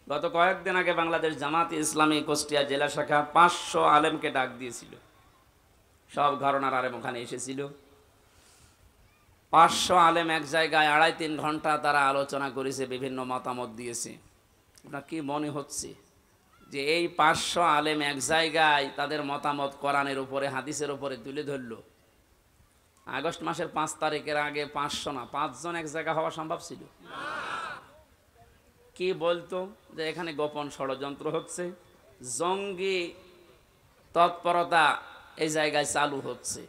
গত কয়েকদিন আগে বাংলাদেশ জামাতে ইসলামী কুষ্টিয়া জেলা শাখা 500 আলেমকে ডাক দিয়েছিল। সব ঘরানার আলেম ওখানে এসেছিল। 500 আলেম এক জায়গায় 2.5-3 ঘন্টা তারা আলোচনা করেছে, বিভিন্ন মতামত দিয়েছে। আপনার কি মনে হচ্ছে যে এই 500 আলেম এক জায়গায় তাদের মতামত কোরআনের উপরে, হাদিসের উপরে তুলে ধরল? আগস্ট মাসের 5 তারিখের আগে 500 না 5 জন এক জায়গা হওয়া সম্ভব ছিল? কি বলতো যে এখানে গোপন ষড়যন্ত্র হচ্ছে, জঙ্গি তৎপরতা এই জায়গায় চালু হচ্ছে।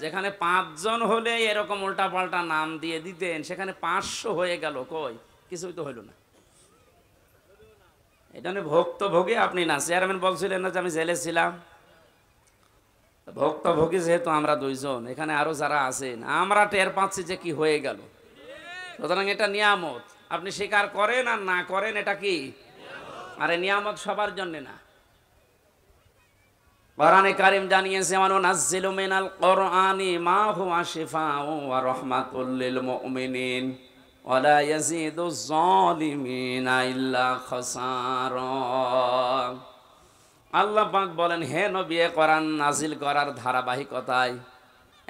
যেখানে 5 জন হলে এরকম উল্টাপাল্টা নাম দিয়ে দিতেন, সেখানে 500 হয়ে গেল, কই কিছুই তো হইল না। এটা নিয়ে ভুক্তভোগী আপনি না, চেয়ারম্যান বলছিলেন না যে আমি জেলে ছিলাম। ভুক্তভোগী যেহেতু আমরা 2 জন, এখানে আরো যারা আছেন, আমরা টের পাচ্ছি যে কি হয়ে গেল। সুতরাং এটা নিয়ামত, আপনি স্বীকার করেন আর না করেন, এটা কি? আরে নিয়ামত সবার জন্য না। কোরআনে কারীম জানিয়েছে, ওয়ানুনাজ্জিলু মিনাল কোরআনি মা হুয়া শিফাউন ওয়া রাহমাতুল লিল মুমিনিন ওয়া লা ইয়াজিদুজ জালিমিনা ইল্লা খাসারা। আল্লাহ পাক বলেন, হে নবী, কোরআন নাজিল করার ধারাবাহিকতায়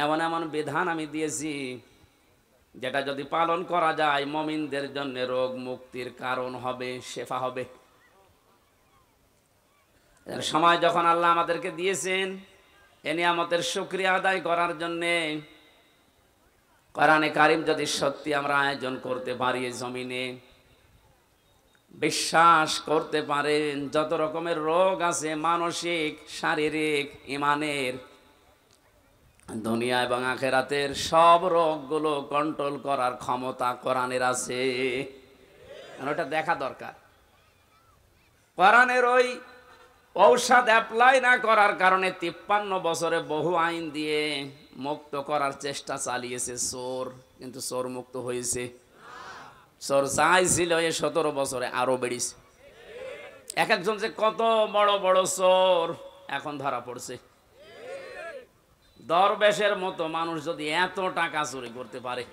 এমন এমন বিধান আমি দিয়েছি যেটা যদি পালন করা যায় মুমিনদের জন্য রোগ মুক্তির কারণ হবে, শেফা হবে। সময় যখন আল্লাহ আমাদেরকে দিয়েছেন এ নিয়ামতের শুকরিয়া আদায় করার জন্যে, কোরআনে কারীম যদি সত্যি আমরা আয়োজন করতে পারি, জমিনে বিশ্বাস করতে পারেন যত রকমের রোগ আছে, মানসিক, শারীরিক, ইমানের, দুনিয়া এবং আখেরাতের সব রোগগুলো কন্ট্রোল করার ক্ষমতা কোরআনের আছে। ওটা দেখা দরকার। কোরআনের ওই ঔষধ অ্যাপ্লাই না করার কারণে 53 বছরে বহু আইন দিয়ে মুক্ত করার চেষ্টা চালিয়েছে চোর, কিন্তু চোর মুক্ত হয়েছে? চোর চাইছিল এ 17 বছরে আরো বেড়েছে। এক একজন যে কত বড় বড় চোর এখন ধরা পড়ছে। দরবেশের মতো মানুষ যদি এত টাকা চুরি করতে পারে,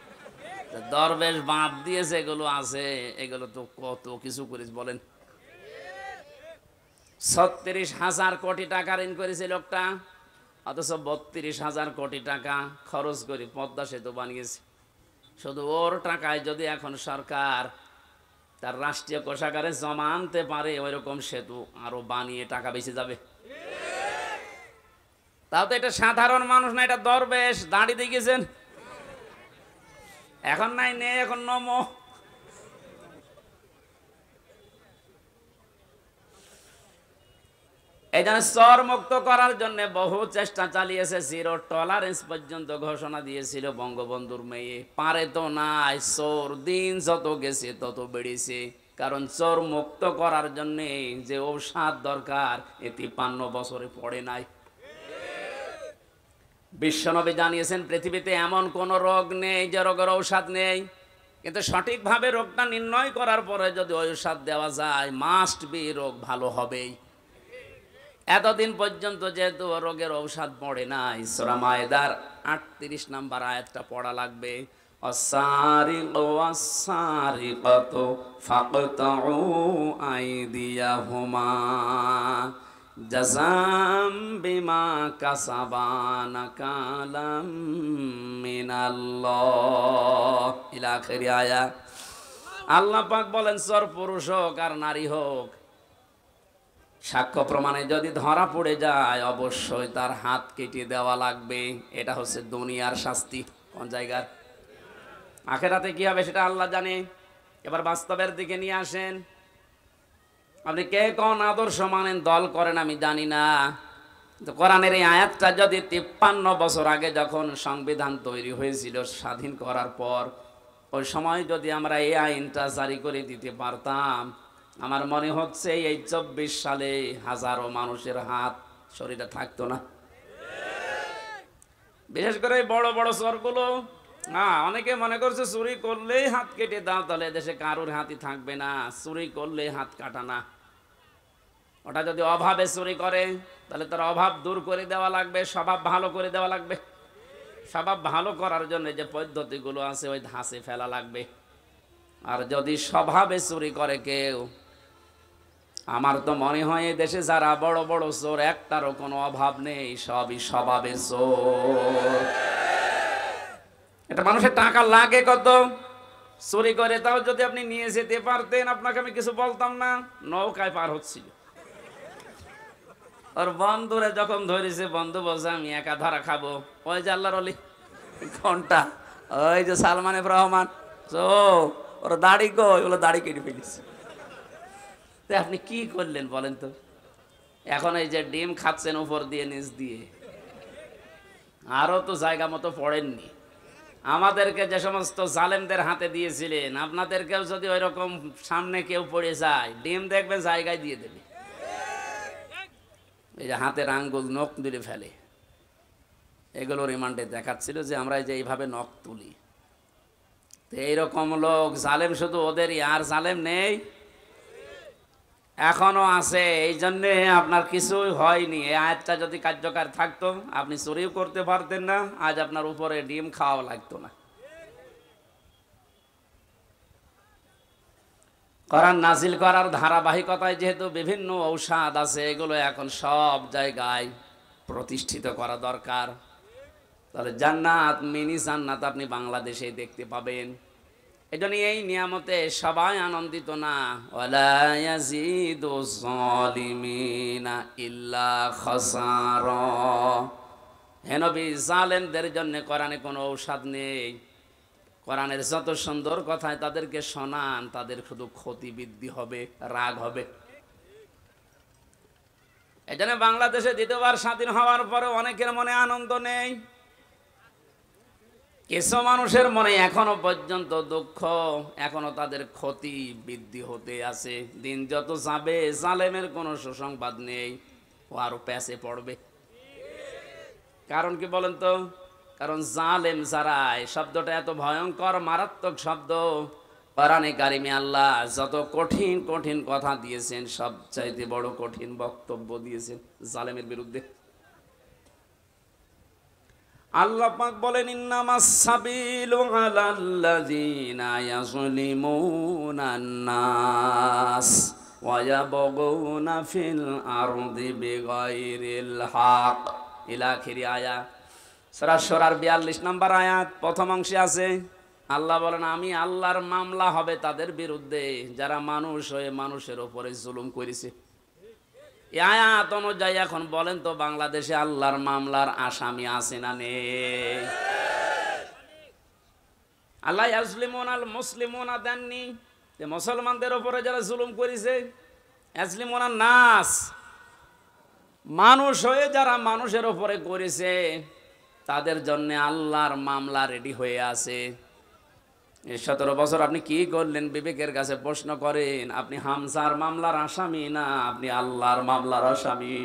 দরবেশ বাদ দিয়ে যেগুলো আছে এগুলো তো কত কিছু করেছে বলেন। 36,000 কোটি টাকা ঋণ করেছে লোকটা, অথচ 32,000 কোটি টাকা খরচ করে পদ্মা সেতু বানিয়েছে। শুধু ওর টাকায় যদি এখন সরকার তার রাষ্ট্রীয় কোষাগারে জমা আনতে পারে, ওই রকম সেতু আরো বানিয়ে টাকা বেঁচে যাবে। তাও তো এটা সাধারণ মানুষ না, এটা দরবেশ। দাঁড়ি দেখেছেন? এখন নাই, নেই, এখন নমো। এই জন্য চোর মুক্ত করার জন্য বহু চেষ্টা চালিয়েছে, 0 টলারেন্স পর্যন্ত ঘোষণা দিয়েছিল বঙ্গবন্ধুর মেয়ে। পারে তো নাই, চোর দিন যত গেছে তত বেড়েছে। কারণ চোর মুক্ত করার জন্য যে ঔষধ দরকার এ 53 বছরে পড়ে নাই। বিশ্বনবী জানিয়েছেন, পৃথিবীতে এমন কোন রোগ নেই যে রোগের ঔষধ নেই, কিন্তু সঠিকভাবে রোগটা নির্ণয় করার পরে যদি ঔষধ দেওয়া যায়, মাস্ট বি রোগ ভালো হবেই। এতদিন পর্যন্ত যেহেতু রোগের ঔষধ পড়ে নাই, সূরা মায়েদার 38 নম্বর আয়াতটা পড়া লাগবে। অসারিকু ওয়াসারিকাতু ফাকতাউ আইদিয়াহুমা জাযাম বিমা কাসাবা নাকালাম মিনাল্লাহ ইলা আখির আয়াত। আল্লাহ পাক বলেন, চোর পুরুষ হোক আর নারী হোক, সাক্ষ্য প্রমাণে যদি ধরা পড়ে যায় অবশ্যই তার হাত কেটে দেওয়া লাগবে। এটা হচ্ছে দুনিয়ার শাস্তি। কোন জায়গার? আখেরাতে কি হবে সেটা আল্লাহ জানে। এবার বাস্তবের দিকে নিয়ে আসেন। আপনি কে কোন আদর্শ মানেন, দল করেন, আমি জানি না। তো কোরআনের এই আয়াতটা যদি 53 বছর আগে যখন সংবিধান তৈরি হয়েছিল স্বাধীন করার পর, ওই সময় যদি আমরা এই আইনটা জারি করে দিতে পারতাম, আমার মনে হচ্ছে এই 24 সালে হাজারো মানুষের হাত শরীরে থাকতো না। বিশেষ করে বড় বড় চোরগুলো। অনেকে মনে করছে চুরি করলেই হাত কেটে দাও, তাহলে দেশে কারোর হাতই থাকবে না। চুরি করলে হাত কাটা না, ওটা যদি অভাবে চুরি করে তাহলে তার অভাব দূর করে দেওয়া লাগবে, স্বভাব ভালো করে দেওয়া লাগবে। স্বভাব ভালো করার জন্য যে পদ্ধতিগুলো আছে ওই ধাঁচে ফেলা লাগবে। আর যদি স্বভাবে চুরি করে কেউ, আমার তো মনে হয় এই দেশে যারা বড় বড় চোর একটারও কোনো অভাব নেই, সবই স্বভাবে চোর। এটা মানুষের টাকা লাগে কত, চুরি করে তাও যদি আপনি নিয়ে যেতে পারতেন আপনাকে আমি কিছু বলতাম না। নৌকায় পার হচ্ছিল, ওর বন্ধুরা যখন ধরেছে বন্ধু বলছে আমি একা ধরা খাবো। ওই যে আল্লাহর অলি ঘন্টা, ওই যে সালমান এফ রহমান, ওর দাড়ি কই, ওগুলো দাড়ি কেটে ফেলেছে। আপনি কি করলেন বলেন তো? এখন এই যে ডিম খাচ্ছেন উপর দিয়ে নিচ দিয়ে, আরো তো জায়গা মতো পড়েননি। আমাদেরকে যে সমস্ত জালেমদের হাতে দিয়েছিলেন, আপনাদেরকেও যদি ওই রকম সামনে কেউ পড়ে যায়, ডিম দেখবেন জায়গায় দিয়ে দেবে। এই যে হাতের আঙ্গুল নখ তুলে ফেলে, এগুলো রিমান্ডে দেখাচ্ছিল যে আমরা যে এইভাবে নখ তুলি। তো এইরকম লোক জালেম শুধু ওদেরই, আর জালেম নেই, এখনো আছে। এই জন্যে আপনার কিছুই হয়নি। এই আয়াতটা যদি কার্যকর থাকতো আপনি চুরিও করতে পারতেন না, আজ আপনার উপরে ডিম খাওয়া লাগতো না। কোরআন নাজিল করার ধারাবাহিকতায় যেহেতু বিভিন্ন ঔষধ আছে, এগুলো এখন সব জায়গায় প্রতিষ্ঠিত করা দরকার। তাহলে জান্নাত, মিনি জান্নাত আপনি বাংলাদেশে দেখতে পাবেন। এজন্য এই নিয়ামতে সবাই আনন্দিত না। ওয়ালা ইয়াজিদু যালিমিনা ইল্লা খাসারা। হে নবী, জালেমদের জন্য কোরআনে কোনো ঔষধ নেই। কোরআনের যত সুন্দর কথায় তাদেরকে শোনান, তাদের শুধু ক্ষতি বৃদ্ধি হবে, রাগ হবে। এজন্য বাংলাদেশে দ্বিতীয়বার স্বাধীন হওয়ার পরে অনেকের মনে আনন্দ নেই, কিছু মানুষের মনে এখনো পর্যন্ত দুঃখ, এখনো তাদের ক্ষতি বৃদ্ধি হতে আছে। দিন যত যাবে জালেমের কোনো সুসংবাদ নেই, ও আরো প্যাসে পড়বে। কারণ কি বলেন তো? কারণ জালেম যারা, এই শব্দটা এত ভয়ঙ্কর মারাত্মক শব্দ। কোরআনে কারিমে আল্লাহ যত কঠিন কঠিন কথা দিয়েছেন, সবচাইতে বড় কঠিন বক্তব্য দিয়েছেন জালেমের বিরুদ্ধে। আল্লাহ পাক বলেন, ইন্নামাস সাবিলু আলাল্লাযিনা ইয়াযলিমুনান নাস ওয়া ইয়াবগুনা ফিল আরদি বিগাইরিল হক। ইলা আখিরি আয়াত। সূরা শুরার 42 নম্বর আয়াত প্রথম অংশে আছে। আল্লাহ বলেন, আমি আল্লাহর মামলা হবে তাদের বিরুদ্ধে যারা মানুষ হয়ে মানুষের উপরে জুলুম করেছে। এই আয়াত অনুযায়ী এখন বলেন তো, বাংলাদেশে আল্লাহর মামলার আসামি আছে না নেই? আল্লাহ ইয়াজলিমুনাল মুসলিমুনা দেননি, যে মুসলমানদের উপরে যারা জুলুম করেছে। ইয়াজলিমুনান নাস, মানুষ হয়ে যারা মানুষের উপরে করেছে, তাদের জন্য আল্লাহর মামলা রেডি হয়ে আছে। 17 বছর আপনি কি করলেন? বিবেকের কাছে প্রশ্ন করেন। আপনি হামজার মামলার আসামি না, আপনি আল্লাহর মামলার আসামি।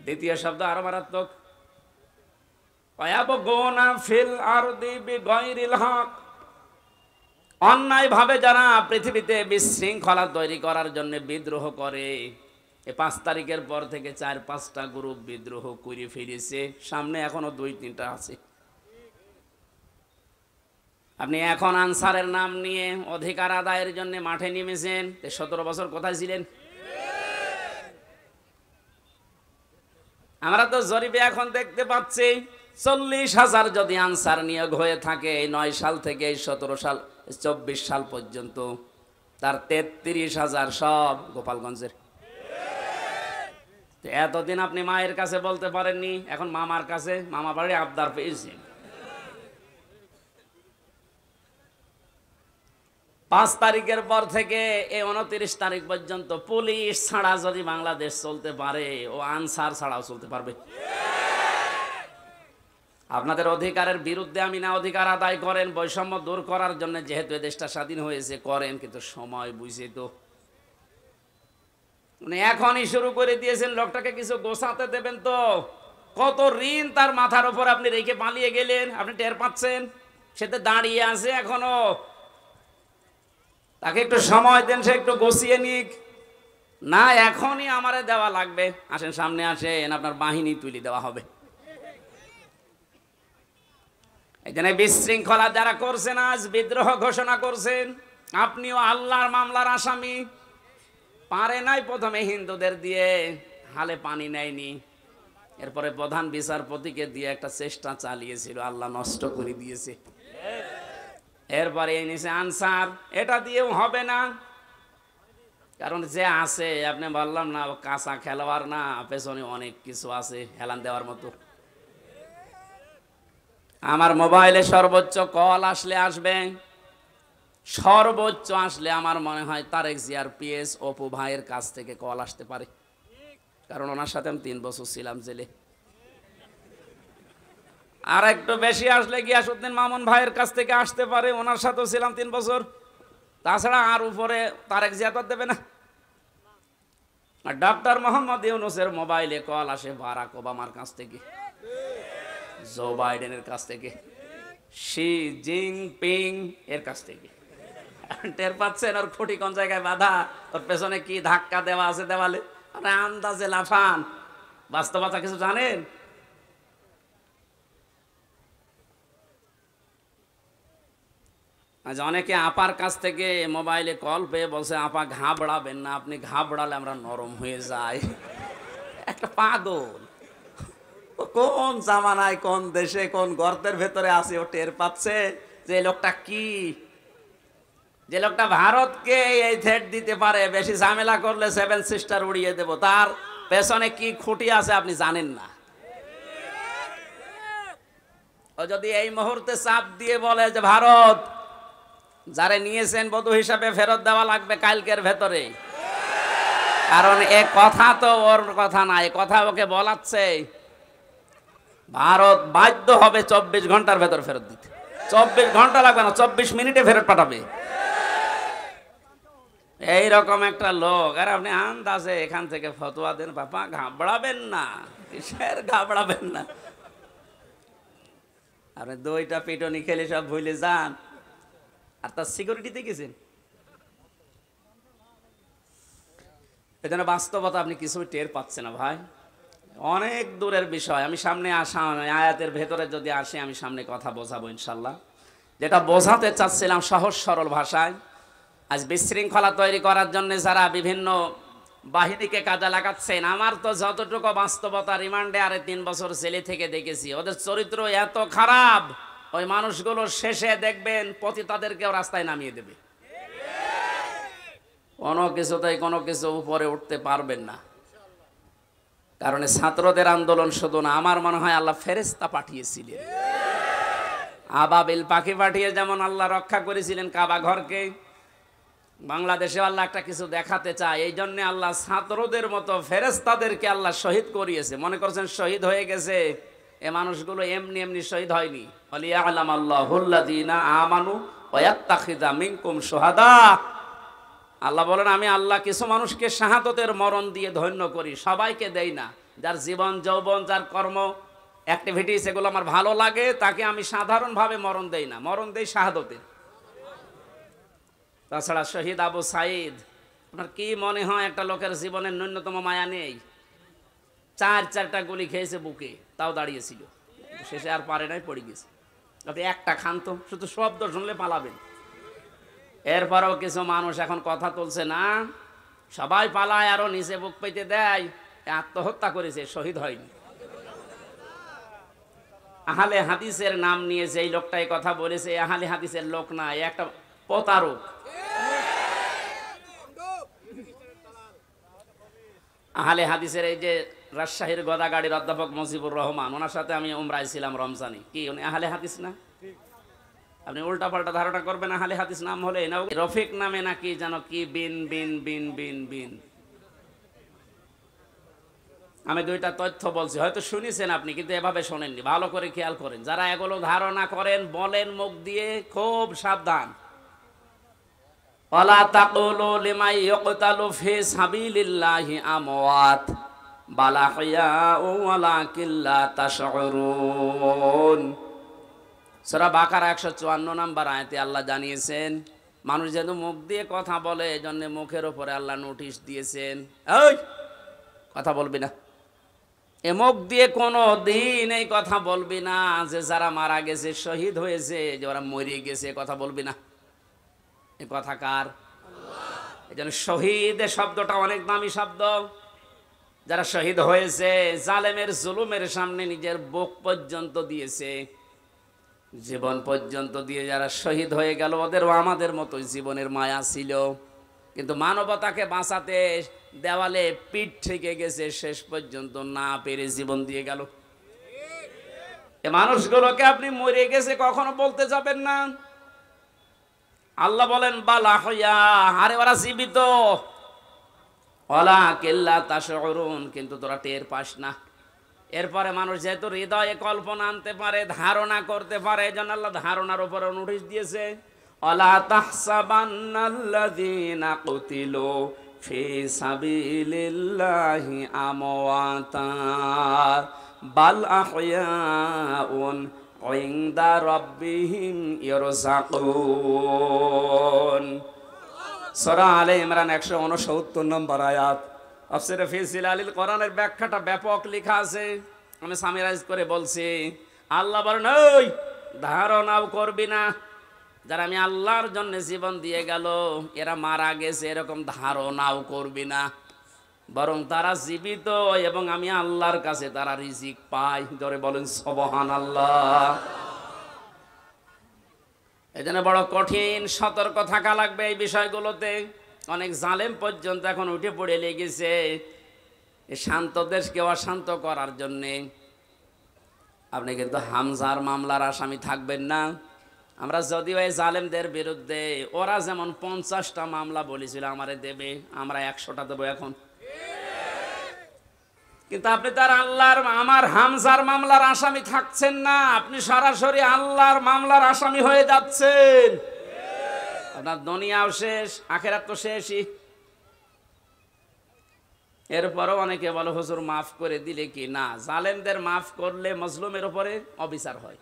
দ্বিতীয় শব্দ আরো মারাত্মক, ওয়ায়াবগুনা ফিল আরদি বিগাইরিল হক। অন্যায় ভাবে যারা পৃথিবীতে বিশৃঙ্খলা তৈরি করার জন্য বিদ্রোহ করে। এই 5 তারিখের পর থেকে 4-5টা গ্রুপ বিদ্রোহ করে ফিরেছে, সামনে এখনো 2-3টা আছে। আপনি এখন আনসারের নাম নিয়ে অধিকার আদায়ের জন্য মাঠে নেমেছেন, 17 বছর কোথায় ছিলেন? আমরা তো জরিপে এখন দেখতে পাচ্ছি 40,000 যদি আনসার নিয়োগ হয়ে থাকে 9 সাল থেকে 17 সাল 24 সাল পর্যন্ত, তার 33,000 সব গোপালগঞ্জের। এতদিন আপনি মায়ের কাছে বলতে পারেননি, এখন মামার কাছে, মামা বাড়ি আবদার পেয়েছেন। 5 তারিখের পর থেকে এই 29 তারিখ পর্যন্ত পুলিশ ছাড়া যদি বাংলাদেশ চলতে পারে, ও আনসার ছাড়াও চলতে পারবে। আপনাদের অধিকারের বিরুদ্ধে আমি না, অধিকার আদায় করেন, বৈষম্য দূর করার জন্য, যেহেতু দেশটা স্বাধীন হয়েছে করেন, কিন্তু সময় বুঝে তো এখনই শুরু করে দিয়েছেন। লোকটাকে কিছু গোছাতে দেবেন তো। কত ঋণ তার মাথার উপর আপনি রেখে পালিয়ে গেলেন, আপনি টের পাচ্ছেন? সেটা দাঁড়িয়ে আছে এখনো। তাকে একটু সময় দেন, সে একটু গুছিয়ে নিক। না, এখনই আমারে দেওয়া লাগবে, আসেন সামনে আসেন, আপনার বাহিনী তুলে দেওয়া হবে। এই জন্য বিশৃঙ্খলা যারা করছেন, আজ বিদ্রোহ ঘোষণা করছেন, আপনিও আল্লাহর মামলার আসামি। পারে নাই প্রথমে হিন্দুদের দিয়ে, হালে পানি নেয়নি, এরপরে প্রধান বিচারপতিকে দিয়ে একটা চেষ্টা চালিয়েছিল, আল্লাহ নষ্ট করে দিয়েছে। এরপরে এই নিচে আনসার, এটা দিয়েও হবে না, কারণ যে আছে আপনি বললাম না কাঁচা খেলোয়াড় না, পেছনে অনেক কিছু আছে হেলান দেওয়ার মতো। আমার মোবাইলে সর্বোচ্চ কল আসলে আসবে, সর্বোচ্চ আসলে আমার মনে হয় তারেক জিয়ার পিএস অপু ভাইয়ের কাছ থেকে কল আসতে পারে, কারণ ওনার সাথে আমি 3 বছর ছিলাম জেলে। আর একটু বেশি আসলে গিয়াসউদ্দিন মামুন ভাইয়ের কাছ থেকে আসতে পারে, ওনার সাথেও ছিলাম 3 বছর। তাছাড়া আর উপরে তারেক জিয়া তো দেবে না। আর ডক্টর মোহাম্মদ ইউনূসের মোবাইলে কল আসে বারাক ওবামার কাছ থেকে, জো বাইডেনের কাছ থেকে, শি জিনপিং এর কাছ থেকে। টের পাচ্ছেন ওর খুঁটি কোন জায়গায় বাঁধা, ওর পেছনে কি ধাক্কা দেওয়া আছে দেওয়ালে, আপনি আন্দাজে লাফান, বাস্তবতা কিছু জানেন? আজ অনেকে আপার কাছ থেকে মোবাইলে কল পেয়ে বলছে আপা ঘাবড়াবেন না, আপনি ঘাবড়ালে আমরা নরম হয়ে যাই। একটা পাগল, ও কোন জামানায় কোন দেশে কোন গর্তের ভেতরে আছে, ও টের পাচ্ছে যে লোকটা কি, যে লোকটা ভারতকে এই থ্রেট দিতে পারে, বেশি ঝামেলা করলে 7 সিস্টার উড়িয়ে দেব, তার পেছনে কি খুঁটি আছে আপনি জানেন না। ও যদি এই মুহূর্তে চাপ দিয়ে বলে যে ভারত যারে নিয়েছেন বধূ হিসাবে ফেরত দেওয়া লাগবে কালকের ভেতরে, কারণ এ কথা তো ওর কথা না, এ কথা ওকে বলাচ্ছে, ভারত বাধ্য হবে 24 ঘন্টার ভেতর ফেরত দিতে। 24 ঘন্টা লাগবে না, 24 মিনিটে ফেরত পাঠাবে, এইরকম একটা লোক। আর আপনি আন্দাজে এখান থেকে ফতোয়া দেন, বাবা ঘাবড়াবেন না, কিসের ঘাবড়াবেন না, আপনি 2টা পিটনি খেলে সব ভুলে যান। আর তার সিকিউরিটিতে গেছেন, এজন্য বাস্তবতা আপনি কিছু টের পাচ্ছেন না ভাই, অনেক দূরের বিষয়। আমি সামনে আসা আয়াতের ভেতরে যদি আসি, আমি সামনে কথা বোঝাবো ইনশাল্লাহ। যেটা বোঝাতে চাচ্ছিলাম সহজ সরল ভাষায়, আজ বিশৃঙ্খলা তৈরি করার জন্য যারা বিভিন্ন বাহিনীকে কাজে লাগাচ্ছেন, আমার তো যতটুকু বাস্তবতা, রিমান্ডে আরে 3 বছর জেলে থেকে দেখেছি, ওদের চরিত্র এত খারাপ, ওই মানুষগুলো শেষে দেখবেন পতিতাদেরকেও রাস্তায় নামিয়ে দেবে, কোনো কিছুতেই কোনো কিছু উপরে উঠতে পারবেন না। কারণ ছাত্রদের আন্দোলন শুধু না, আমার মনে হয় আল্লাহ ফেরেশতা পাঠিয়েছিলেন, আবাবিল পাখি পাঠিয়ে যেমন আল্লাহ রক্ষা করেছিলেন কাবা ঘরকে, বাংলাদেশে আল্লাহ একটা কিছু দেখাতে চায়, এই জন্য আল্লাহ ছাত্রদের মতো ফেরেশতাদেরকে আল্লাহ শহীদ করিয়েছে। মনে করছেন শহীদ হয়ে গেছে, এ মানুষগুলো এমনি এমনি শহীদ হয়নি। ওয়ালিয়ালাম আল্লাহুল্লাযীনা আমানু ওয়া ইয়াত্তাখিযা মিনকুম শুহাদা, আল্লাহ বলেন আমি আল্লাহ কিছু মানুষকে শাহাদতের মরণ দিয়ে ধন্য করি, সবাইকে দেই না। যার জীবন যৌবন, যার কর্ম অ্যাক্টিভিটিস এগুলো আমার ভালো লাগে, তাকে আমি সাধারণভাবে মরণ দেই না, মরণ দেই শাহাদতের। তাছাড়া শহীদ আবু সাইদ, আপনার কি মনে হয় একটা লোকের জীবনের ন্যূনতম মায়া নেই? 4টা গুলি খেয়েছে বুকে, তাও দাঁড়িয়েছিল, শেষে আর পারে নাই, পড়ে গেছে। আপনি একটা খান তো, শুধু শব্দ শুনলে পালাবেন। এরপরেও কিছু মানুষ এখন কথা তুলছে না, সবাই পালায়, আরো নিচে বুক পেতে দেয়, আত্মহত্যা করেছে, শহীদ হয়নি। আহলে হাদিসের নাম নিয়ে যেই লোকটা এই কথা বলেছে, আহলে হাদিসের লোক না, একটা প্রতারক। আহলে হাদিসের এই যে রাজশাহীর গদাগাড়ির অধ্যাপক মুজিবুর রহমান, ওনার সাথে আমি উমরায় ছিলাম রমজানে, কি উনি আহলে হাদিস না? আপনি উল্টা পাল্টা ধারণা করবেন আহলে হাদিস নাম হলে না, রফিক নামে নাকি যেন কি বিন বিন বিন বিন বিন। আমি 2টা তথ্য বলছি, হয়তো শুনেছেন আপনি, কিন্তু এভাবে শোনেননি, ভালো করে খেয়াল করেন। যারা এগুলো ধারণা করেন বলেন মুখ দিয়ে, খুব সাবধান। ওয়ালা তাকুলু লিমান ইয়ুকতালু ফি সাবিলিল্লাহি আমওয়াত বাল আহইয়াউ ওয়ালাকিন লা তাশউরুন। সূরা বাকারা 154 নম্বর আয়াতে আল্লাহ জানিয়েছেন, মানুষ যেন মুখ দিয়ে কথা বলে, এজন্য মুখের উপরে আল্লাহ নোটিশ দিয়েছেন, এই কথা বলবি না, এ মুখ দিয়ে কোনো দিন এই কথা বলবি না যে যারা মারা গেছে, শহীদ হয়েছে, যে ওরা মরে গেছে, কথা বলবি না। এ কথা কার? যেন শহীদ শব্দটা অনেক দামি শব্দ। যারা শহীদ হয়েছে জালেমের জুলুমের সামনে নিজের বুক পর্যন্ত দিয়েছে, জীবন পর্যন্ত দিয়ে যারা শহীদ হয়ে গেল, ওদেরও আমাদের মতোই জীবনের মায়া ছিল, কিন্তু মানবতাকে বাঁচাতে দেওয়ালে পিঠ থেকে গেছে, শেষ পর্যন্ত না পেরে জীবন দিয়ে গেল। এ মানুষগুলোকে আপনি মরে গেছে কখনো বলতে যাবেন না। আল্লাহ বলেন বালা হইয়া, আরে ওরা জীবিত, ওয়ালা কিল্লা তাশউরুন, কিন্তু তোরা টের পাস না। এরপরে মানুষ যেহেতু হৃদয়ে কল্পনা আনতে পারে, ধারণা করতে পারে, এজন্য আল্লাহ ধারণার উপরে নোটিশ দিয়েছে, ওয়ালা তাহসাবান্নাল্লাযীনা কুতিলু ফি সাবিলিল্লাহি আমওয়াতা বাল আহইয়াউন ইনদা রাব্বিহিম ইয়ারযাকুন। সূরা আলে ইমরান 169 নম্বর আয়াত। তাফসীরে ফি জিলালিল কোরআনের ব্যাখ্যাটা ব্যাপক লেখা আছে, আমি সামিরাইজ করে বলছি। আল্লাহ বলেন ওই ধারণাও করবি না, যারা আমি আল্লাহর জন্য জীবন দিয়ে গেল এরা মারা গেছে এরকম ধারণাও করবি না, বরং তারা জীবিত এবং আমি আল্লাহর কাছে তারা রিজিক পায়। জোরে বলেন সুবহানাল্লাহ। এজন্য বড় কঠিন সতর্ক থাকা লাগবে এই বিষয়গুলোতে। অনেক জালেম পর্যন্ত এখন উঠে পড়ে লেগেছে এই শান্ত দেশকে অশান্ত করার জন্যে। আপনি কিন্তু হামজার মামলার আসামি থাকবেন না। আমরা যদিও এই জালেমদের বিরুদ্ধে, ওরা যেমন 50টা মামলা বলেছিল আমারে দেবে, আমরা 100টা দেবো এখন, কিন্তু আপনি তার আল্লাহর আমার হামজার মামলার আসামি থাকছেন না, আপনি সরাসরি আল্লাহর মামলার আসামি হয়ে যাচ্ছেন। আপনার দুনিয়াও শেষ, আখিরাত তো শেষই। এরপরও অনেকে বলে হুজুর মাফ করে দিলে কি না, জালেমদের মাফ করলে মজলুমের উপরে অবিচার হয়,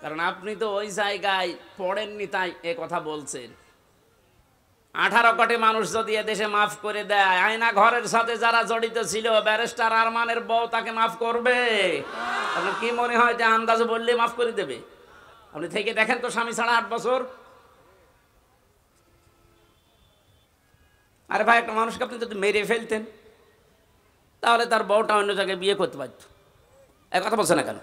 কারণ আপনি তো ওই জায়গায় পড়েননি তাই এ কথা বলছেন। 18 কোটি মানুষ যদি এদেশে মাফ করে দেয়, আয়না ঘরের সাথে যারা জড়িত ছিল, ব্যারিস্টার আরমানের বউ তাকে মাফ করবে? আপনার কি মনে হয় যে আন্দাজে বললে মাফ করে দেবে? আপনি থেকে দেখেন তো, স্বামী ছাড়া 8 বছর। আরে ভাই, একটা মানুষকে আপনি যদি মেরে ফেলতেন তাহলে তার বউটা অন্য জায়গায় বিয়ে করতে পারত, এক কথা বলছে না কেন?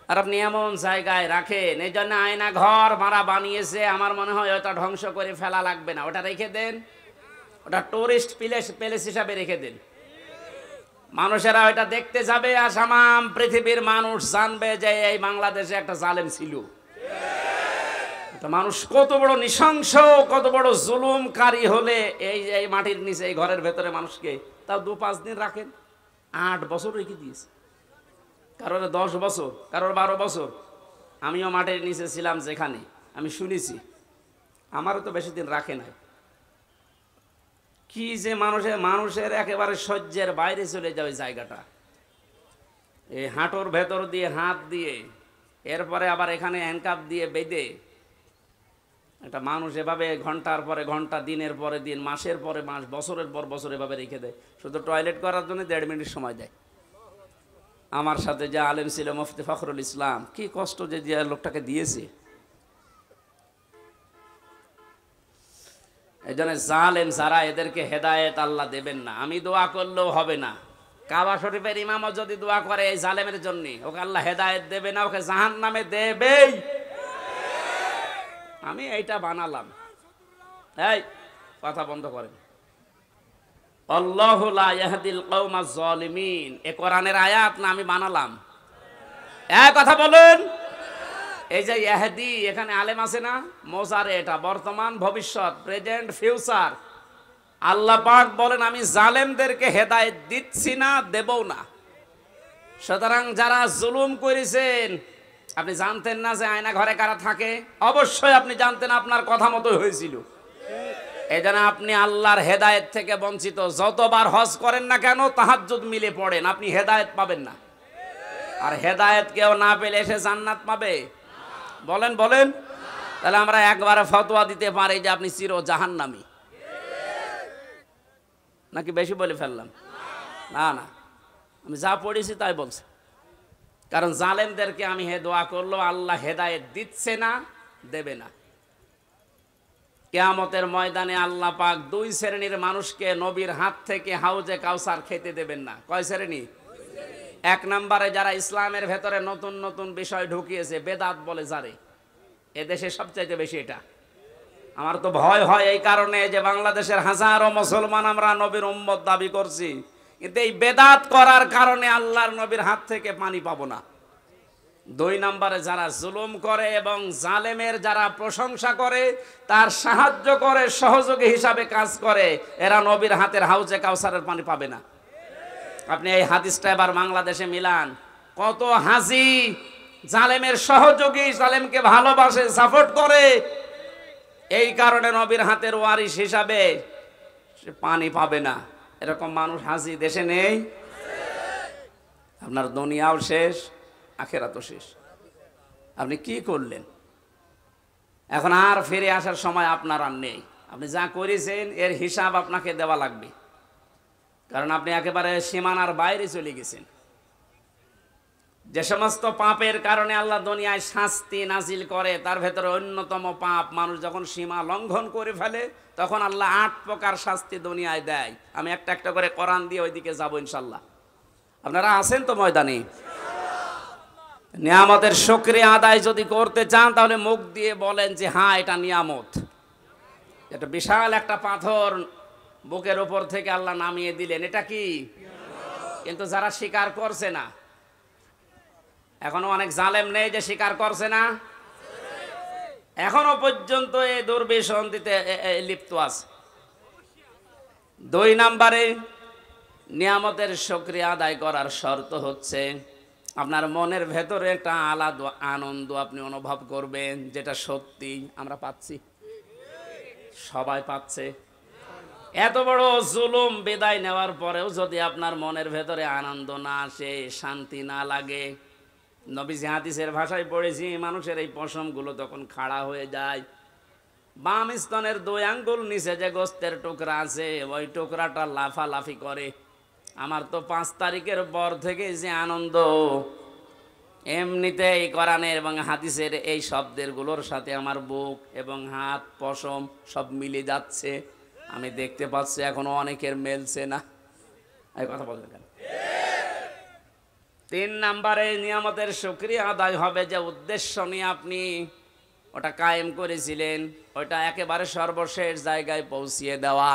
আর আপনি এমন জায়গায় রাখেন, এই জন্য আয়না ঘর মারা বানিয়েছে। আমার মনে হয় ওটা ধ্বংস করে ফেলা লাগবে না, ওটা রেখে দেন, ওটা টুরিস্ট প্লেস হিসাবে রেখে দেন। মানুষেরা ওইটা দেখতে যাবে, আর সামাম পৃথিবীর মানুষ জানবে যে এই বাংলাদেশে একটা জালেম ছিল। মানুষ কত বড় নৃশংস, কত বড় জুলুমকারী হলে এই মাটির নিচে, এই ঘরের ভেতরে মানুষকে তাও 2-5 দিন রাখেন। 8 বছর রেখে দিয়েছে, কারোর 10 বছর, কারোর 12 বছর। আমিও মাটির নিচে ছিলাম, যেখানে আমি শুনেছি, আমারও তো বেশি দিন রাখে নাই। কি যে মানুষের একেবারে সহ্যের বাইরে চলে যায় ওই জায়গাটা। এই হাঁটুর ভেতর দিয়ে হাত দিয়ে, এরপরে আবার এখানে হ্যান্ডকাপ দিয়ে বেঁধে একটা মানুষ এভাবে ঘন্টার পরে ঘন্টা, দিনের পরে দিন, মাসের পরে মাস, বছরের পর বছর এভাবে রেখে দেয়, শুধু টয়লেট করার জন্য 1.5 মিনিট সময় দেয়। আমার সাথে যে আলেম ছিল মুফতি ফখরুল ইসলাম, কি কষ্ট যে লোকটাকে দিয়েছে। এই জন্য জালেম যারা, এদেরকে হেদায়েত আল্লাহ দেবেন না। আমি দোয়া করলেও হবে না। কাবা শরীফের ইমামও যদি দোয়া করে এই জালেমের জন্য, ওকে আল্লাহ হেদায়েত দেবে না, ওকে জাহান্নামে দেবেই। আমি এইটা বানালাম। এই কথা বন্ধ করেন। আল্লাহু লা ইয়াহদিল কওমাজ জালিমিন, এ কোরআনের আয়াত না, আমি বানালাম। এক কথা বলুন। এই যে ইয়াহদি, এখানে আলেম আছে না, মোজারে, এটা বর্তমান, ভবিষ্যৎ, প্রেজেন্ট, ফিউচার। আল্লাহ পাক বলেন আমি জালেমদেরকে হেদায়েত দিচ্ছি না, দেবও না। সুতরাং যারা জুলুম করেছেন, আপনি জানতেন না যে আয়না ঘরে কারা থাকে? অবশ্যই আপনি জানতেন, আপনার কথা মতো হয়েছিল। এই জন্য আপনি আল্লাহর হেদায়েত থেকে বঞ্চিত। যতবার হজ করেন না কেন, তাহাজ্জুদ মিলে পড়েন, আপনি হেদায়েত পাবেন না। আর হেদায়েত কেউ না পেলে এসে জান্নাত পাবে? বলেন বলেন। তাহলে আমরা একবারে ফতোয়া দিতে পারি যে আপনি চির জাহান্নামী, নাকি বেশি বলে ফেললাম? না না, আমি যা পড়েছি তাই বলছি। কারণ জালেমদেরকে আমি দোয়া করলো, আল্লাহ হেদায়েত দিচ্ছে না, দেবে না। কিয়ামতের ময়দানে আল্লাহ পাক দুই শ্রেণীর মানুষকে নবীর হাত থেকে হাউজে কাউসার খেতে দেবেন না। কয় শ্রেণী? এক নম্বরে যারা ইসলামের ভেতরে নতুন নতুন বিষয় ঢুকিয়েছে, বেদাত বলে যারে, এদেশে সবচাইতে বেশি এটা। আমার তো ভয় হয় এই কারণে যে বাংলাদেশের হাজারো মুসলমান আমরা নবীর উম্মত দাবি করছি, কিন্তু এই বেদাত করার কারণে আল্লাহর নবীর হাত থেকে পানি পাবো না। দুই নম্বরে যারা জুলুম করে এবং জালেমের যারা প্রশংসা করে, তার সাহায্য করে, সহযোগী হিসাবে কাজ করে, এরা নবীর হাতের হাউজে কাউসারের পানি পাবে না। আপনি এই হাদিসটা এবার বাংলাদেশে মিলান, কত হাজি জালেমের সহযোগী, জালেমকে ভালোবাসে, সাপোর্ট করে, এই কারণে নবীর হাতের ওয়ারিশ হিসাবে সে পানি পাবে না। এরকম মানুষ হাজি দেশে নেই। আপনার দুনিয়াও শেষ, আখেরাতও শেষ। আপনি কি করলেন? এখন আর ফিরে আসার সময় আপনার আর নেই। আপনি যা করেছেন এর হিসাব আপনাকে দেওয়া লাগবে, কারণ আপনি একেবারে সীমানার বাইরে চলে গেছেন। যে সমস্ত পাপের কারণে আল্লাহ দুনিয়ায় শাস্তি নাজিল করে, তার ভেতরে অন্যতম পাপ, মানুষ যখন সীমা লঙ্ঘন করে ফেলে তখন আল্লাহ 8 প্রকার শাস্তি দুনিয়ায় দেয়। আমি একটা একটা করে কোরআন দিয়ে ওইদিকে যাবো ইনশাল্লাহ। আপনারা আছেন তো ময়দানে? নিয়ামতের শুকরিয়া আদায় যদি করতে চান তাহলে মুখ দিয়ে বলেন যে হ্যাঁ, এটা নিয়ামত। এটা বিশাল একটা পাথর বুকের উপর থেকে আল্লাহ নামিয়ে দিলেন, এটা কি? কিন্তু যারা স্বীকার করছে না, এখনো অনেক জালেম নেই যে স্বীকার করছে না, এখনো পর্যন্ত এই দুর্বিসন্ধিতে লিপ্ত আছে। 2 নম্বরে নিয়ামতের শুকরিয়া আদায় করার শর্ত হচ্ছে আপনার মনের ভেতরে একটা আলাদা আনন্দ আপনি অনুভব করবেন, যেটা সত্যি আমরা পাচ্ছি, সবাই পাচ্ছে। এত বড় জুলুম বিদায় নেওয়ার পরেও যদি আপনার মনের ভেতরে আনন্দ না আসে, শান্তি না লাগে, নবীজি হাদিসের ভাষায় পড়েছি, মানুষের এই পশমগুলো তখন খাড়া হয়ে যায়। বাম স্তনের 2 আঙ্গুল নিচে যে গোস্তের টুকরা আছে, ওই টুকরাটা লাফালাফি করে। আমার তো 5 তারিখের পর থেকে যে আনন্দ, এমনিতেই কোরআনের এবং হাদিসের এই শব্দের গুলোর সাথে আমার বুক এবং হাত, পশম সব মিলে যাচ্ছে। আমি দেখতে পাচ্ছি এখনো অনেকের মেলছে না। এই কথা বলবেন কেন? 3 নম্বরে নিয়ামতের শুকরিয়া আদায় হবে যে উদ্দেশ্য নিয়ে আপনি ওটা কায়েম করেছিলেন, ওটা একেবারে সর্বশেষ জায়গায় পৌঁছিয়ে দেওয়া।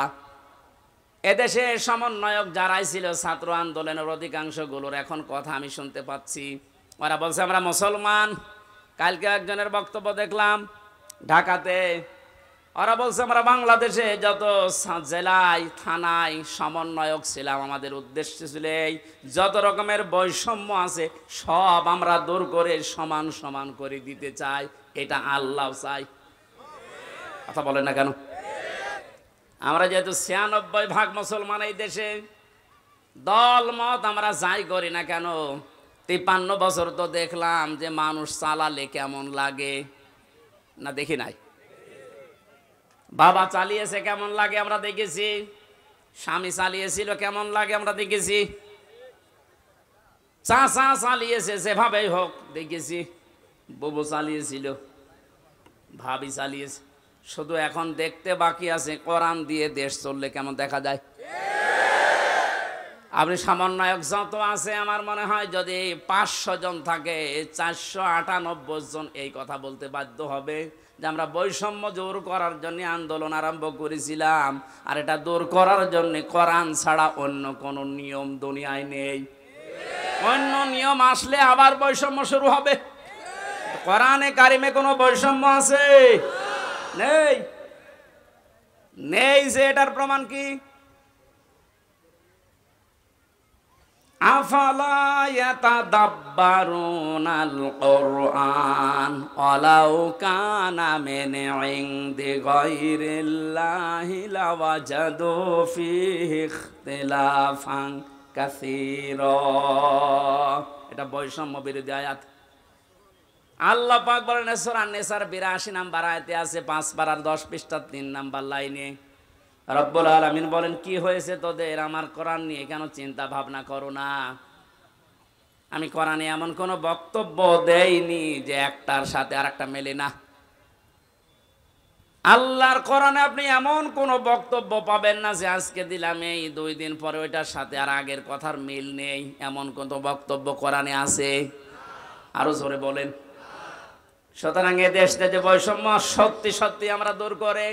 এদেশে সমন্বয়ক যারাই ছিল ছাত্র আন্দোলনের অধিকাংশগুলোর এখন কথা আমি শুনতে পাচ্ছি, ওরা বলছে আমরা মুসলমান। কালকে একজনের বক্তব্য দেখলাম ঢাকাতে, ওরা বলছে আমরা বাংলাদেশে যত জেলায় থানায় সমন্বয়ক ছিলাম, আমাদের উদ্দেশ্য ছিল এই যত রকমের বৈষম্য আছে সব আমরা দূর করে সমান সমান করে দিতে চাই। এটা আল্লাহ চাই। কথা বলেন না কেন? আমরা যেহেতু 96% মুসলমান এই দেশে, দল মত আমরা যাই করি না কেন, 53 বছর তো দেখলাম যে মানুষ চালালে কেমন লাগে না, দেখি নাই? বাবা চালিয়েছে কেমন লাগে আমরা দেখেছি, স্বামী চালিয়েছিল কেমন লাগে আমরা দেখেছি, চাচা চালিয়েছে যেভাবেই হোক দেখেছি, বুবু চালিয়েছিল, ভাবি চালিয়েছে। শুধু এখন দেখতে বাকি আছে কোরআন দিয়ে দেশ চললে কেমন দেখা যায়। আপনি সমন্বয়ক যত আছে, আমার মনে হয় যদি 500 জন থাকে, 498 জন এই কথা বলতে বাধ্য হবে যে আমরা বৈষম্য দূর করার জন্য আন্দোলন আরম্ভ করেছিলাম, আর এটা দূর করার জন্য কোরআন ছাড়া অন্য কোনো নিয়ম দুনিয়ায় নেই। অন্য নিয়ম আসলে আবার বৈষম্য শুরু হবে। কোরআনে কারিমে কোনো বৈষম্য আছে? নেই। নেই যে এটার প্রমাণ কি? আফালা ইয়াতাদাব্বারুনাল কুরআন ওয়ালাউ কানা মিন ইনদি গায়রিল্লাহি লাওয়াজাদু ফীহি ইখতিলাফান কাসীরা। এটা বৈষম্য বিরোধী আয়াত। আল্লাহ পাক বলেন সূরা নিসার 82 নম্বর আয়াতে আছে, 5 পারার 10 পৃষ্ঠা 3 নম্বর লাইনে রব্বুল আলামিন বলেন, কি হয়েছে তোদের আমার কোরআন নিয়ে কেন চিন্তা ভাবনা করো না? আমি কোরআনে এমন কোনো বক্তব্য দেইনি যে একটার সাথে আরেকটা মেলে না। আল্লাহর কোরআনে আপনি এমন কোন বক্তব্য পাবেন না যে আজকে দিলাম এই 2 দিন পরে ওইটার সাথে আর আগের কথার মিল নেই, এমন কোন বক্তব্য কোরআনে আছে? আরো জোরে বলেন। সুতরাং এ দেশে যে বৈষম্য সত্যি সত্যি আমরা দূর করে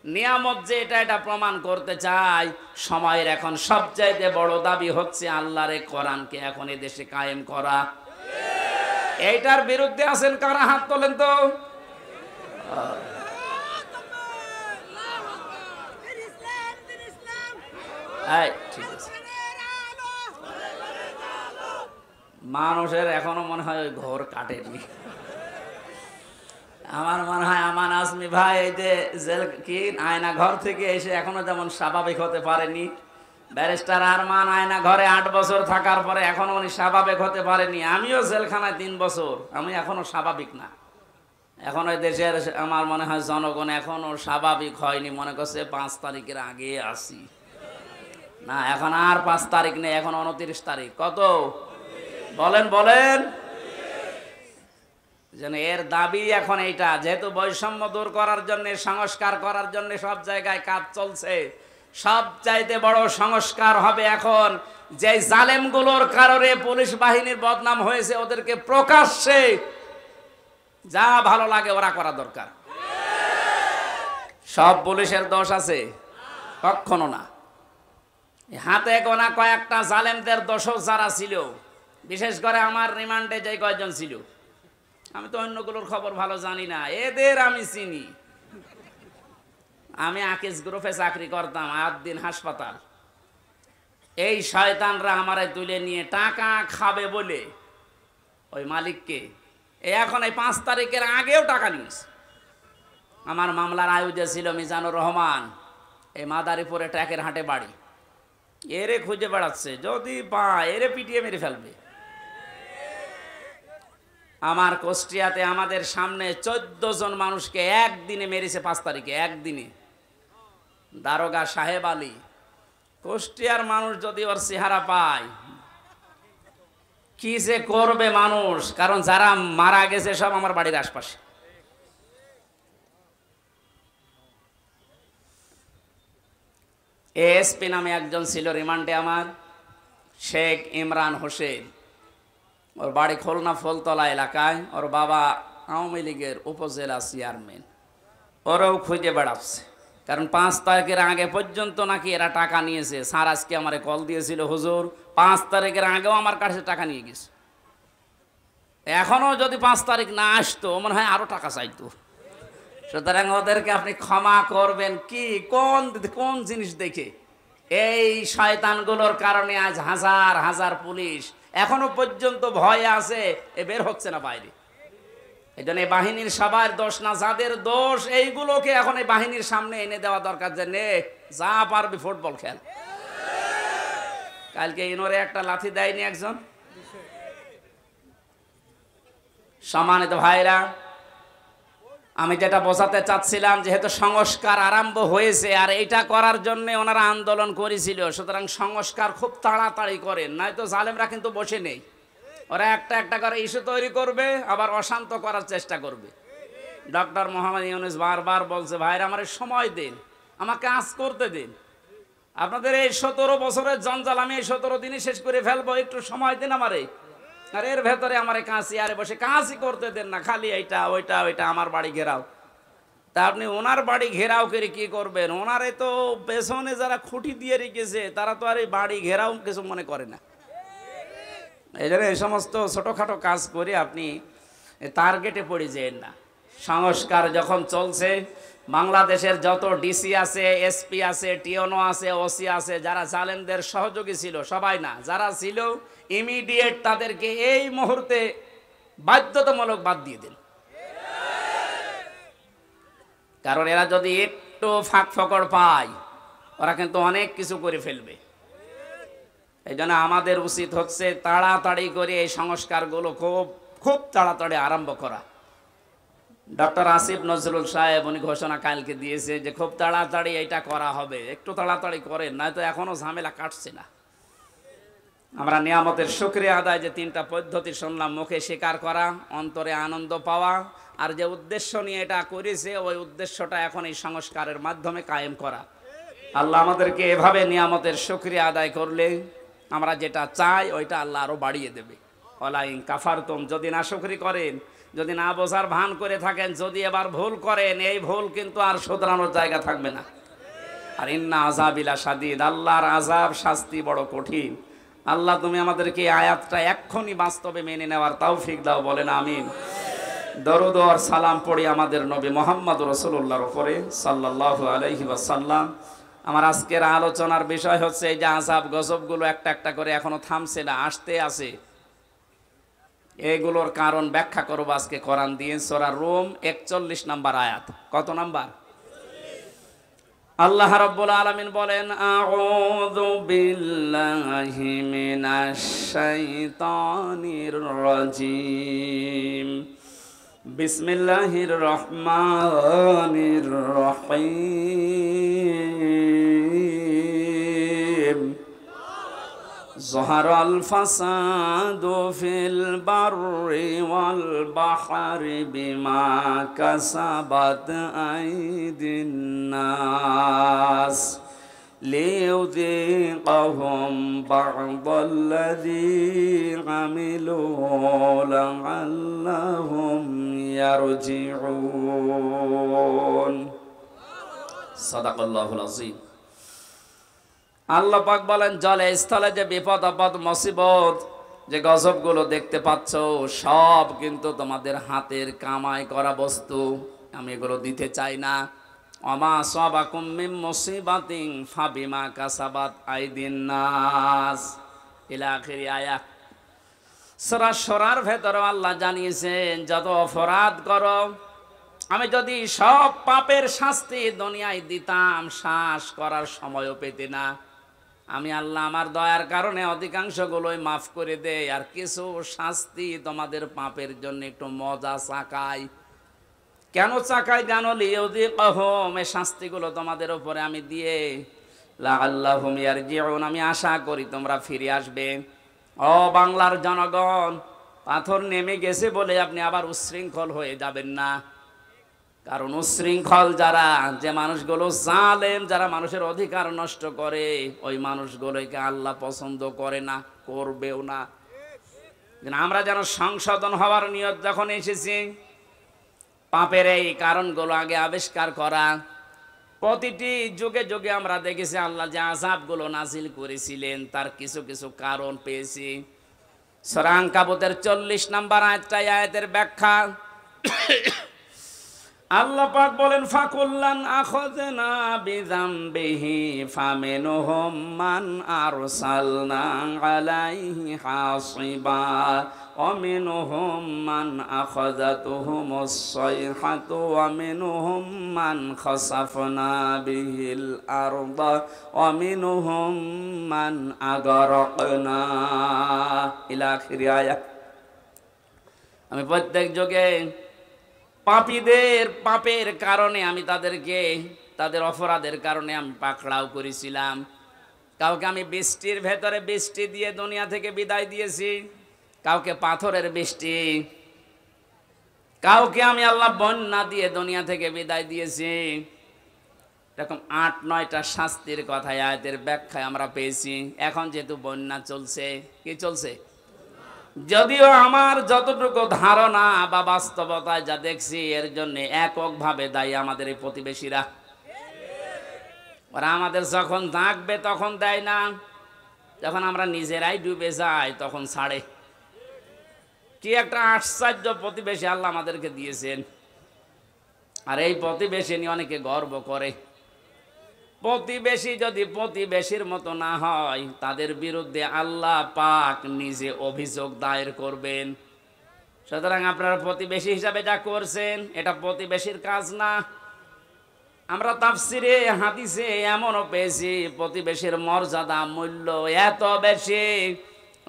নিয়ামত যে এটা প্রমাণ করতে চাই, সময়ের এখন সবচাইতে বড় দাবি হচ্ছে আল্লাহর কোরআনকে এখন এ দেশে কায়েম করা। এইটার বিরুদ্ধে আছেন কারা? হাত তোলেন তো। ঠিক আছে, মানুষের এখনো মনে হয় ওই ঘোর কাটেনি। আমার মনে হয় আমান আজমি ভাই এই যে জেল কি আয়না ঘর থেকে এসে এখনো যেমন স্বাভাবিক হতে পারেনি, ব্যারিস্টার আরমান আয়না ঘরে 8 বছর থাকার পরে এখনো উনি স্বাভাবিক হতে পারেনি। আমিও জেলখানায় 3 বছর, আমি এখনো স্বাভাবিক না। এখন ওই দেশের আমার মনে হয় জনগণ এখনো স্বাভাবিক হয়নি, মনে করছে 5 তারিখের আগে আসি না। এখন আর 5 তারিখ নেই, এখন 29 তারিখ। কত বলেন বলেন। যেন এর দাবি এখন এইটা, যেহেতু বৈষম্য দূর করার জন্য, সংস্কার করার জন্য সব জায়গায় কাজ চলছে, সব চাইতে বড় সংস্কার হবে এখন যে জালেমগুলোর কারণে পুলিশ বাহিনীর বদনাম হয়েছে, ওদেরকে প্রকাশ্যে যা ভালো লাগে ওরা করা দরকার। সব পুলিশের দোষ আছে? কখনো না। হাতে গোনা কয়েকটা জালেমদের দোষক যারা ছিল, বিশেষ করে আমার রিমান্ডে যে কয়েকজন ছিল, আমি তো অন্যগুলোর খবর ভালো জানি না, এদের আমি চিনি। আমি আকিজ গ্রুপে চাকরি করতাম, 8 দিন হাসপাতাল। এই শয়তানরা আমারে তুলে নিয়ে টাকা খাবে বলে ওই মালিককে এখন এই 5 তারিখের আগেও টাকা নিয়েছে। আমার মামলার আয়োজে ছিল মিজানুর রহমান, এই মাদারীপুরে ট্যাকের হাটে বাড়ি। এরে খুঁজে বেড়াচ্ছে, যদি পায় এরে পিটিয়ে মেরে ফেলবে। আমার কুষ্টিয়াতে আমাদের সামনে 14 জন মানুষকে একদিনে মেরেছে, 5 তারিখে একদিনে। দারোগা সাহেব আলী। কুষ্টিয়ার মানুষ যদি ওর চেহারা পায় কি যে করবে মানুষ, কারণ যারা মারা গেছে সব আমার বাড়ির আশপাশে। এএসপি নামে একজন ছিল রিমান্ডে আমার, শেখ ইমরান হোসেন। ওর বাড়ি খুলনা ফুলতলা এলাকায়, ওর বাবা আওয়ামী লীগের উপজেলা চেয়ারম্যান। ওরাও খুঁজে বেড়াচ্ছে, কারণ 5 তারিখের আগে পর্যন্ত নাকি এরা টাকা নিয়েছে। স্যার আজকে আমারে কল দিয়েছিল, হুজুর 5 তারিখের আগেও আমার কাছে টাকা নিয়ে গেছে। এখনো যদি 5 তারিখ না আসতো মনে হয় আরো টাকা চাইতো। সুতরাং ওদেরকে আপনি ক্ষমা করবেন কি? কোন কোন জিনিস দেখে? এই শয়তানগুলোর কারণে আজ হাজার হাজার পুলিশ এখনো পর্যন্ত ভয়ে আছে, এ বের হচ্ছে না বাইরে। এই জন্য এই বাহিনীর সবার দোষ না, যাদের দোষ এইগুলোকে এখন এই বাহিনীর সামনে এনে দেওয়া দরকার, যে নে যা পারবি ফুটবল খেল। কালকে ইনোরে একটা লাথি দেয়নি একজন? সম্মানিত ভাইরা, আমি যেটা বোঝাতে চাচ্ছিলাম, যেহেতু সংস্কার আরম্ভ হয়েছে আর এইটা করার জন্য ওনারা আন্দোলন করেছিল, সুতরাং সংস্কার খুব তাড়াতাড়ি করেন, নয়তো জালেমরা কিন্তু বসে নেই। ওরা একটা একটা করে ইস্যু তৈরি করবে, আবার অশান্ত করার চেষ্টা করবে। ডক্টর মোহাম্মদ ইউনূস বারবার বলছে, ভাইরা আমার সময় দিন, আমাকে কাজ করতে দিন। আপনাদের এই 17 বছরের জঞ্জাল আমি এই 17 দিনই শেষ করে ফেলবো, একটু সময় দিন আমারে। আর এর ভেতরে আমার কাঁচি আরে বসে কাজই করতে দেন না, খালি এইটা ওইটা ওইটা আমার বাড়ি ঘেরাও। তা আপনি ওনার বাড়ি ঘেরাও করে কি করবেন? ওনারে তো পেছনে যারা খুঁটি দিয়ে রেখেছে তারা তো আর এই বাড়ি ঘেরাও কিছু মনে করে না। এই জন্য এই সমস্ত ছোটোখাটো কাজ করে আপনি টার্গেটে পড়ে যেন না। সংস্কার যখন চলছে, বাংলাদেশের যত ডিসি আছে, এসপি আছে, টিওনো আছে, ওসি আছে, যারা জালেমদের সহযোগী ছিল, সবাই না, যারা ছিল ইমিডিয়েট তাদেরকে এই মুহূর্তে বাধ্যতামূলক বাদ দিয়ে দিন। কারণ এরা যদি একটু ফাঁক ফকড় পায় ওরা কিন্তু অনেক কিছু করে ফেলবে। এই জন্য আমাদের উচিত হচ্ছে তাড়াতাড়ি করে এই সংস্কারগুলো খুব খুব তাড়াতাড়ি আরম্ভ করা। ডক্টর আসিফ নজরুল সাহেব উনি ঘোষণা কালকে দিয়েছে যে খুব তাড়াতাড়ি এটা করা হবে, একটু তাড়াতাড়ি করেন, নয়তো এখনো ঝামেলা কাটছে না। আমরা নিয়ামতের শুকরিয়া আদায় যে তিনটা পদ্ধতি শুনলাম, মুখে স্বীকার করা, অন্তরে আনন্দ পাওয়া, আর যে উদ্দেশ্য নিয়ে এটা করেছে ওই উদ্দেশ্যটা এখন এই সংস্কারের মাধ্যমে কায়েম করা। আল্লাহ আমাদেরকে এভাবে নিয়ামতের শুকরিয়া আদায় করলে আমরা যেটা চাই ওইটা আল্লাহ আরো বাড়িয়ে দেবে। ওয়ালাইন কাফারতুম, যদি না শুকরি করেন, যদি না বোঝার ভান করে থাকেন, যদি এবার ভুল করেন, এই ভুল কিন্তু আর শুধরানোর জায়গা থাকবে না। আর ইন্না আযাবিলা শাদীদ, আল্লাহর আযাব শাস্তি বড় কঠিন। আল্লাহ তুমি আমাদেরকে এই আয়াতটা এক্ষুনি বাস্তবে মেনে নেওয়ার তৌফিক দাও, বলেন আমিন। দরুদ আর সালাম পড়ি আমাদের নবী মুহাম্মদ রাসূলুল্লাহর উপরে সাল্লাল্লাহু আলাইহি ওয়াসাল্লাম। আমার আজকের আলোচনার বিষয় হচ্ছে এই যে আযাব গজবগুলো একটা একটা করে এখনো থামছে না, আসতে আছে। এগুলোর কারণ ব্যাখ্যা করব আজকে কোরআন দিয়ে। সূরা রুম 41 নম্বর আয়াত। কত নাম্বার? আল্লাহ রাব্বুল আলামিন বলেন, আউযু বিল্লাহি মিনাশ শাইতানির রাজিম, বিসমিল্লাহির রহমানির রহিম। যহারাল ফাসাদু ফিল বাররি ওয়াল বাহরি বিমা কাসাবাত আইদিন নাস লিয়ুযীকাহুম বা'দাল্লাযী আমিলু লা'আল্লাহুম ইয়ারজিউন। সাদাকাল্লাহুল আযীম। আল্লাহ পাক বলেন, জলে স্থলে যে বিপদ আপদ মুসিবত, যে গজবগুলো দেখতে পাচ্ছ, সব কিন্তু তোমাদের হাতের কামাই করা বস্তু। আমি এগুলো দিতে চাই না। ওমা আসাবাকুম মিন মুসিবাতিন ফাবিমা কাসাবাত আইদিন নাস ইলা আখিরি আয়াত। সূরা শুরার ভেতরে আল্লাহ জানিয়েছেন, যত অপরাধ করো, আমি যদি সব পাপের শাস্তি দুনিয়ায় দিতাম, শ্বাস করার সময়ও পেতে না। আমি আল্লাহ আমার দয়ার কারণে অধিকাংশগুলোই মাফ করে দেই, আর কিছু শাস্তি তোমাদের পাপের জন্য একটু মজা চাকাই। কেন চাকাই জানো? লিয়ুযীকাহুম, এই শাস্তিগুলো তোমাদের উপরে আমি দিয়ে লাআল্লাহুম ইয়ারজিউন, আমি আশা করি তোমরা ফিরে আসবে। ও বাংলার জনগণ, পাথর নেমে গেছে বলে আপনি আবার উচ্ছৃঙ্খল হয়ে যাবেন না। কারণ উচ্ছৃঙ্খল যারা, যে মানুষগুলো জালেম, যারা মানুষের অধিকার নষ্ট করে, ওই মানুষগুলোকে আল্লাহ পছন্দ করে না, করবেও না। আমরা যেন সংশোধন হওয়ার নিয়ত যখন এসেছি, পাপের এই কারণগুলো আগে আবিষ্কার করা। প্রতিটি যুগে যুগে আমরা দেখেছি আল্লাহ যে আযাবগুলো নাজিল করেছিলেন তার কিছু কিছু কারণ পেয়েছি। সূরা আনকাবুতের 40 নম্বর আয়াতের ব্যাখ্যা। আল্লাহ পাক বলেন, ফাকুল্লান আখাযনা বিযামবিহি ফামিনহুম মান আরসালনা আলাইহি হাসিবা ওয়া মিনহুম মান আখাযাতুহুমুস সাইহাতু ওয়া মিনহুম মান খাসাফনা বিহিল আরদা ওয়া মিনহুম মান আগরাকনা ইলা আখিরি আয়াত। আমি প্রত্যেক যুগে পাপীদের পাপের কারণে আমি তাদেরকে, তাদের অপরাধের কারণে আমি পাকড়াও করেছিলাম। কাউকে আমি বৃষ্টির ভেতরে বৃষ্টি দিয়ে দুনিয়া থেকে বিদায় দিয়েছি, কাউকে পাথরের বৃষ্টি, কাউকে আমি আল্লাহ বন্যা দিয়ে দুনিয়া থেকে বিদায় দিয়েছি। এরকম 8-9টা শাস্তির কথা আয়াতের ব্যাখ্যায় আমরা পেয়েছি। এখন যেহেতু বন্যা চলছে, কি চলছে? যদিও আমার যতটুকু ধারণা বা বাস্তবতায় যা দেখছি, এর জন্য এককভাবে দায়ী আমাদের এই প্রতিবেশীরা। ওরা আমাদের যখন ডাকবে তখন দেয় না, যখন আমরা নিজেরাই ডুবে যাই তখন ছাড়ে। কি একটা আশ্চর্য প্রতিবেশী আল্লাহ আমাদেরকে দিয়েছেন। আর এই প্রতিবেশী নিয়ে অনেকে গর্ব করে। প্রতিবেশী যদি প্রতিবেশীর মতো না হয়, তাদের বিরুদ্ধে আল্লাহ পাক নিজে অভিযোগ দায়ের করবেন। সুতরাং আপনারা প্রতিবেশী হিসাবে যা করছেন, এটা প্রতিবেশীর কাজ না। আমরা তাফসিরে হাদিসে এমনও পেয়েছি, প্রতিবেশীর মর্যাদা মূল্য এত বেশি,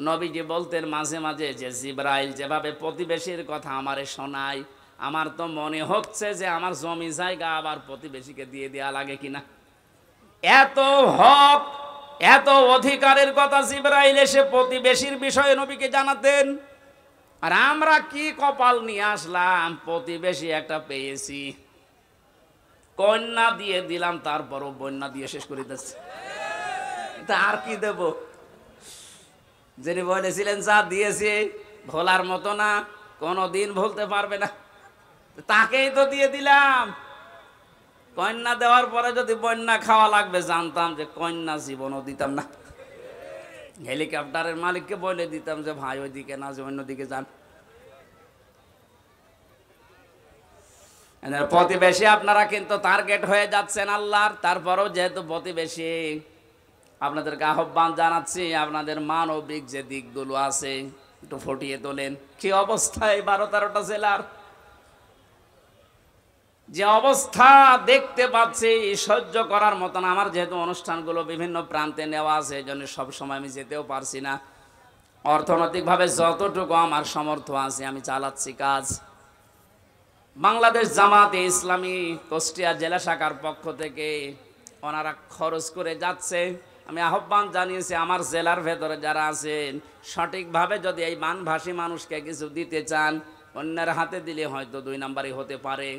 নবীজি বলতেন মাঝে মাঝে যে জিবরাইল যেভাবে প্রতিবেশীর কথা আমারে শোনায়, আমার তো মনে হচ্ছে যে আমার জমি জায়গা আবার প্রতিবেশীকে দিয়ে দেয়া লাগে কিনা। এত হক এত অধিকারের কথা জিবরাইল এসে প্রতিবেশীর বিষয়ে নবীকে জানাতেন, আর আমরা কি কপাল নিয়ে আসলাম, প্রতিবেশী একটা পেয়েছি, কন্যা দিয়ে দিলাম, তারপরও বন্যা দিয়ে শেষ করে দিচ্ছে। তা আর কি দেব? যিনি বলেছিলেন যা দিয়েছে ভোলার মতো না, কোনোদিন ভুলতে পারবে না, তাকেই তো দিয়ে দিলাম। কন্যা দেওয়ার পরে যদি বন্যা খাওয়া লাগবে, জানতাম যে কন্যা জীবনও দিতাম না। হেলিকপ্টারের মালিককে বলে দিতাম যে ভাই ওইদিকে না, যে অন্যদিকে যান। প্রতিবেশী আপনারা কিন্তু টার্গেট হয়ে যাচ্ছেন আল্লাহর। তারপরেও যেহেতু প্রতিবেশী, আপনাদেরকে আহ্বান জানাচ্ছি, আপনাদের মানবিক যে দিকগুলো আছে একটু ফুটিয়ে তোলেন। কি অবস্থায় 12-13টা জেলার যে অবস্থা দেখতে পাচ্ছি, সহ্য করার মতন। আমার যেহেতু অনুষ্ঠানগুলো বিভিন্ন প্রান্তে নেওয়া আছে, এই জন্য সবসময় আমি যেতেও পারছি না। অর্থনৈতিকভাবে যতটুকু আমার সামর্থ্য আছে আমি চালাচ্ছি কাজ। বাংলাদেশ জামাতে ইসলামী কুষ্টিয়া জেলা শাখার পক্ষ থেকে ওনারা খরচ করে যাচ্ছে। আমি আহ্বান জানিয়েছি, আমার জেলার ভেতরে যারা আছেন, সঠিকভাবে যদি এই মানভাষী মানুষকে কিছু দিতে চান, অন্যের হাতে দিলে হয়তো 2 নাম্বারই হতে পারে,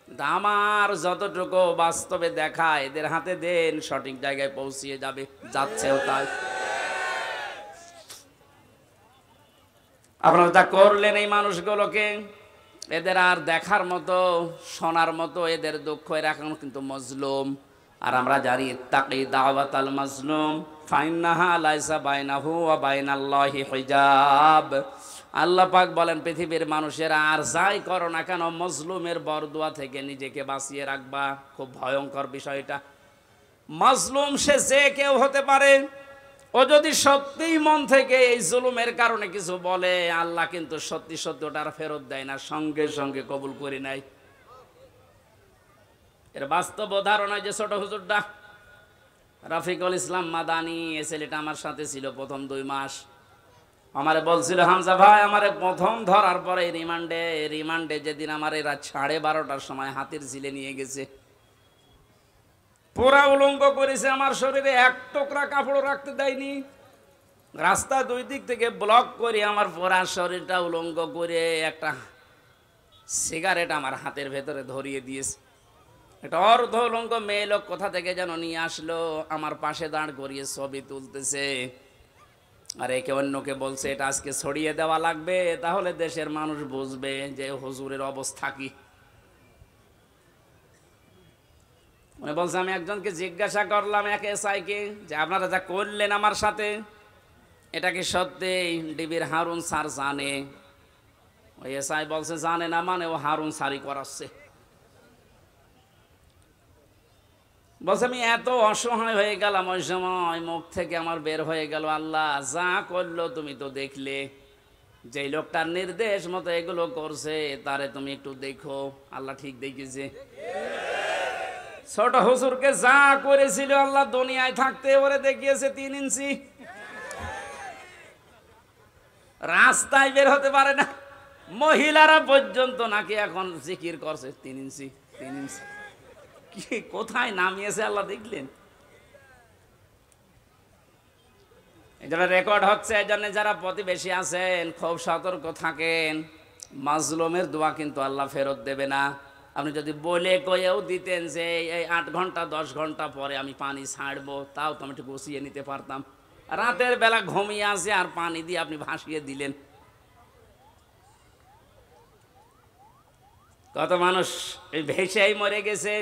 কিন্তু আমার যতটুকু বাস্তবে দেখা, এদের হাতে দেন, সঠিক জায়গায় পৌঁছিয়ে যাবে, যাচ্ছেও তাই। আপনারা যা করলেন এই মানুষগুলোকে, এদের আর দেখার মতো, শোনার মতো এদের দুঃখ, এরা এখন কিন্তু মজলুম। আর আমরা জানি ইত্তাকি দাওয়াতাল মাজলুম ফাইন্নাহা লাইসা বাইনাহু ওয়া বাইনাল্লাহি হিজাব। আল্লাহ পাক বলেন, পৃথিবীর মানুষেরা আর যাই করো না কেন, মজলুমের বরদোয়া থেকে নিজেকে বাঁচিয়ে রাখবা। খুব ভয়ঙ্কর বিষয়টা। মজলুম সে যে কেউ হতে পারে, ও যদি সত্যিই মন থেকে এই জুলুমের কারণে কিছু বলে, আল্লাহ কিন্তু সত্যি সত্যি ওটার ফেরত দেয় না, সঙ্গে সঙ্গে কবুল করে নেয়। এর বাস্তব উদাহরণ হয় যে ছোট হুজুরটা রফিকুল ইসলাম মাদানি, এ ছেলেটা আমার সাথে ছিল প্রথম 2 মাস। আমারে বলছিল, হামজা ভাই, আমারে প্রথম ধরার পরে রিমান্ডে যেদিন আমার এরা 12:30টার সময় হাতির ঝিলে নিয়ে গেছে, পুরা উলঙ্গ করেছে, আমার শরীরে 1 টুকরা কাপড় রাখতে দেয়নি, রাস্তা 2 দিক থেকে ব্লক করে আমার পুরা শরীরটা উলঙ্গ করে একটা সিগারেট আমার হাতের ভেতরে ধরিয়ে দিয়েছে। একটা অর্ধ উলঙ্গ মেয়ে লোক কোথা থেকে যেন নিয়ে আসলো, আমার পাশে দাঁড় করিয়ে ছবি তুলতেছে, আর একে অন্যকে বলছে এটা আজকে ছড়িয়ে দেওয়া লাগবে, তাহলে দেশের মানুষ বুঝবে যে হুজুরের অবস্থা কি। উনি বলছে, আমি একজনকে জিজ্ঞাসা করলাম, এক এসআইকে, যে আপনারা যা করলেন আমার সাথে, এটা কি সত্যি ডিবির হারুন স্যার জানে? ওই এসআই বলছে জানে না, মানে ও হারুন স্যারই করাচ্ছে। বলছে, আমি এত অসহায় হয়ে গেলাম ওই সময়, মুখ থেকে আমার বের হয়ে গেল, আল্লাহ যা করলো তুমি তো দেখলে, যে লোকটার নির্দেশ মতো এগুলো করছে তারে তুমি একটু দেখো। আল্লাহ ঠিক দেখেছে। ছোট হুজুরকে যা করেছিল আল্লাহ দুনিয়ায় থাকতে ওরে দেখিয়েছে 3 ইঞ্চি, রাস্তায় বের হতে পারে না। মহিলারা পর্যন্ত নাকি এখন জিকির করছে 3 ইঞ্চি 3 ইঞ্চি। কি কোথায় নামিয়েছে আল্লাহ দেখলেন। এটা রেকর্ড হচ্ছে, এই জন্য যারা প্রতিবেশী আছেন খুব সতর্ক থাকেন। মাজলুমের দোয়া কিন্তু আল্লাহ ফেরত দেবে না। আপনি যদি বলে কয়েও দিতেন যে এই 8 ঘন্টা 10 ঘন্টা পরে আমি পানি ছাড়বো, তাও তো আমি একটু গুছিয়ে নিতে পারতাম। রাতের বেলা ঘুমিয়ে আসে আর পানি দিয়ে আপনি ভাসিয়ে দিলেন। কত মানুষ এই ভেসেই মরে গেছে।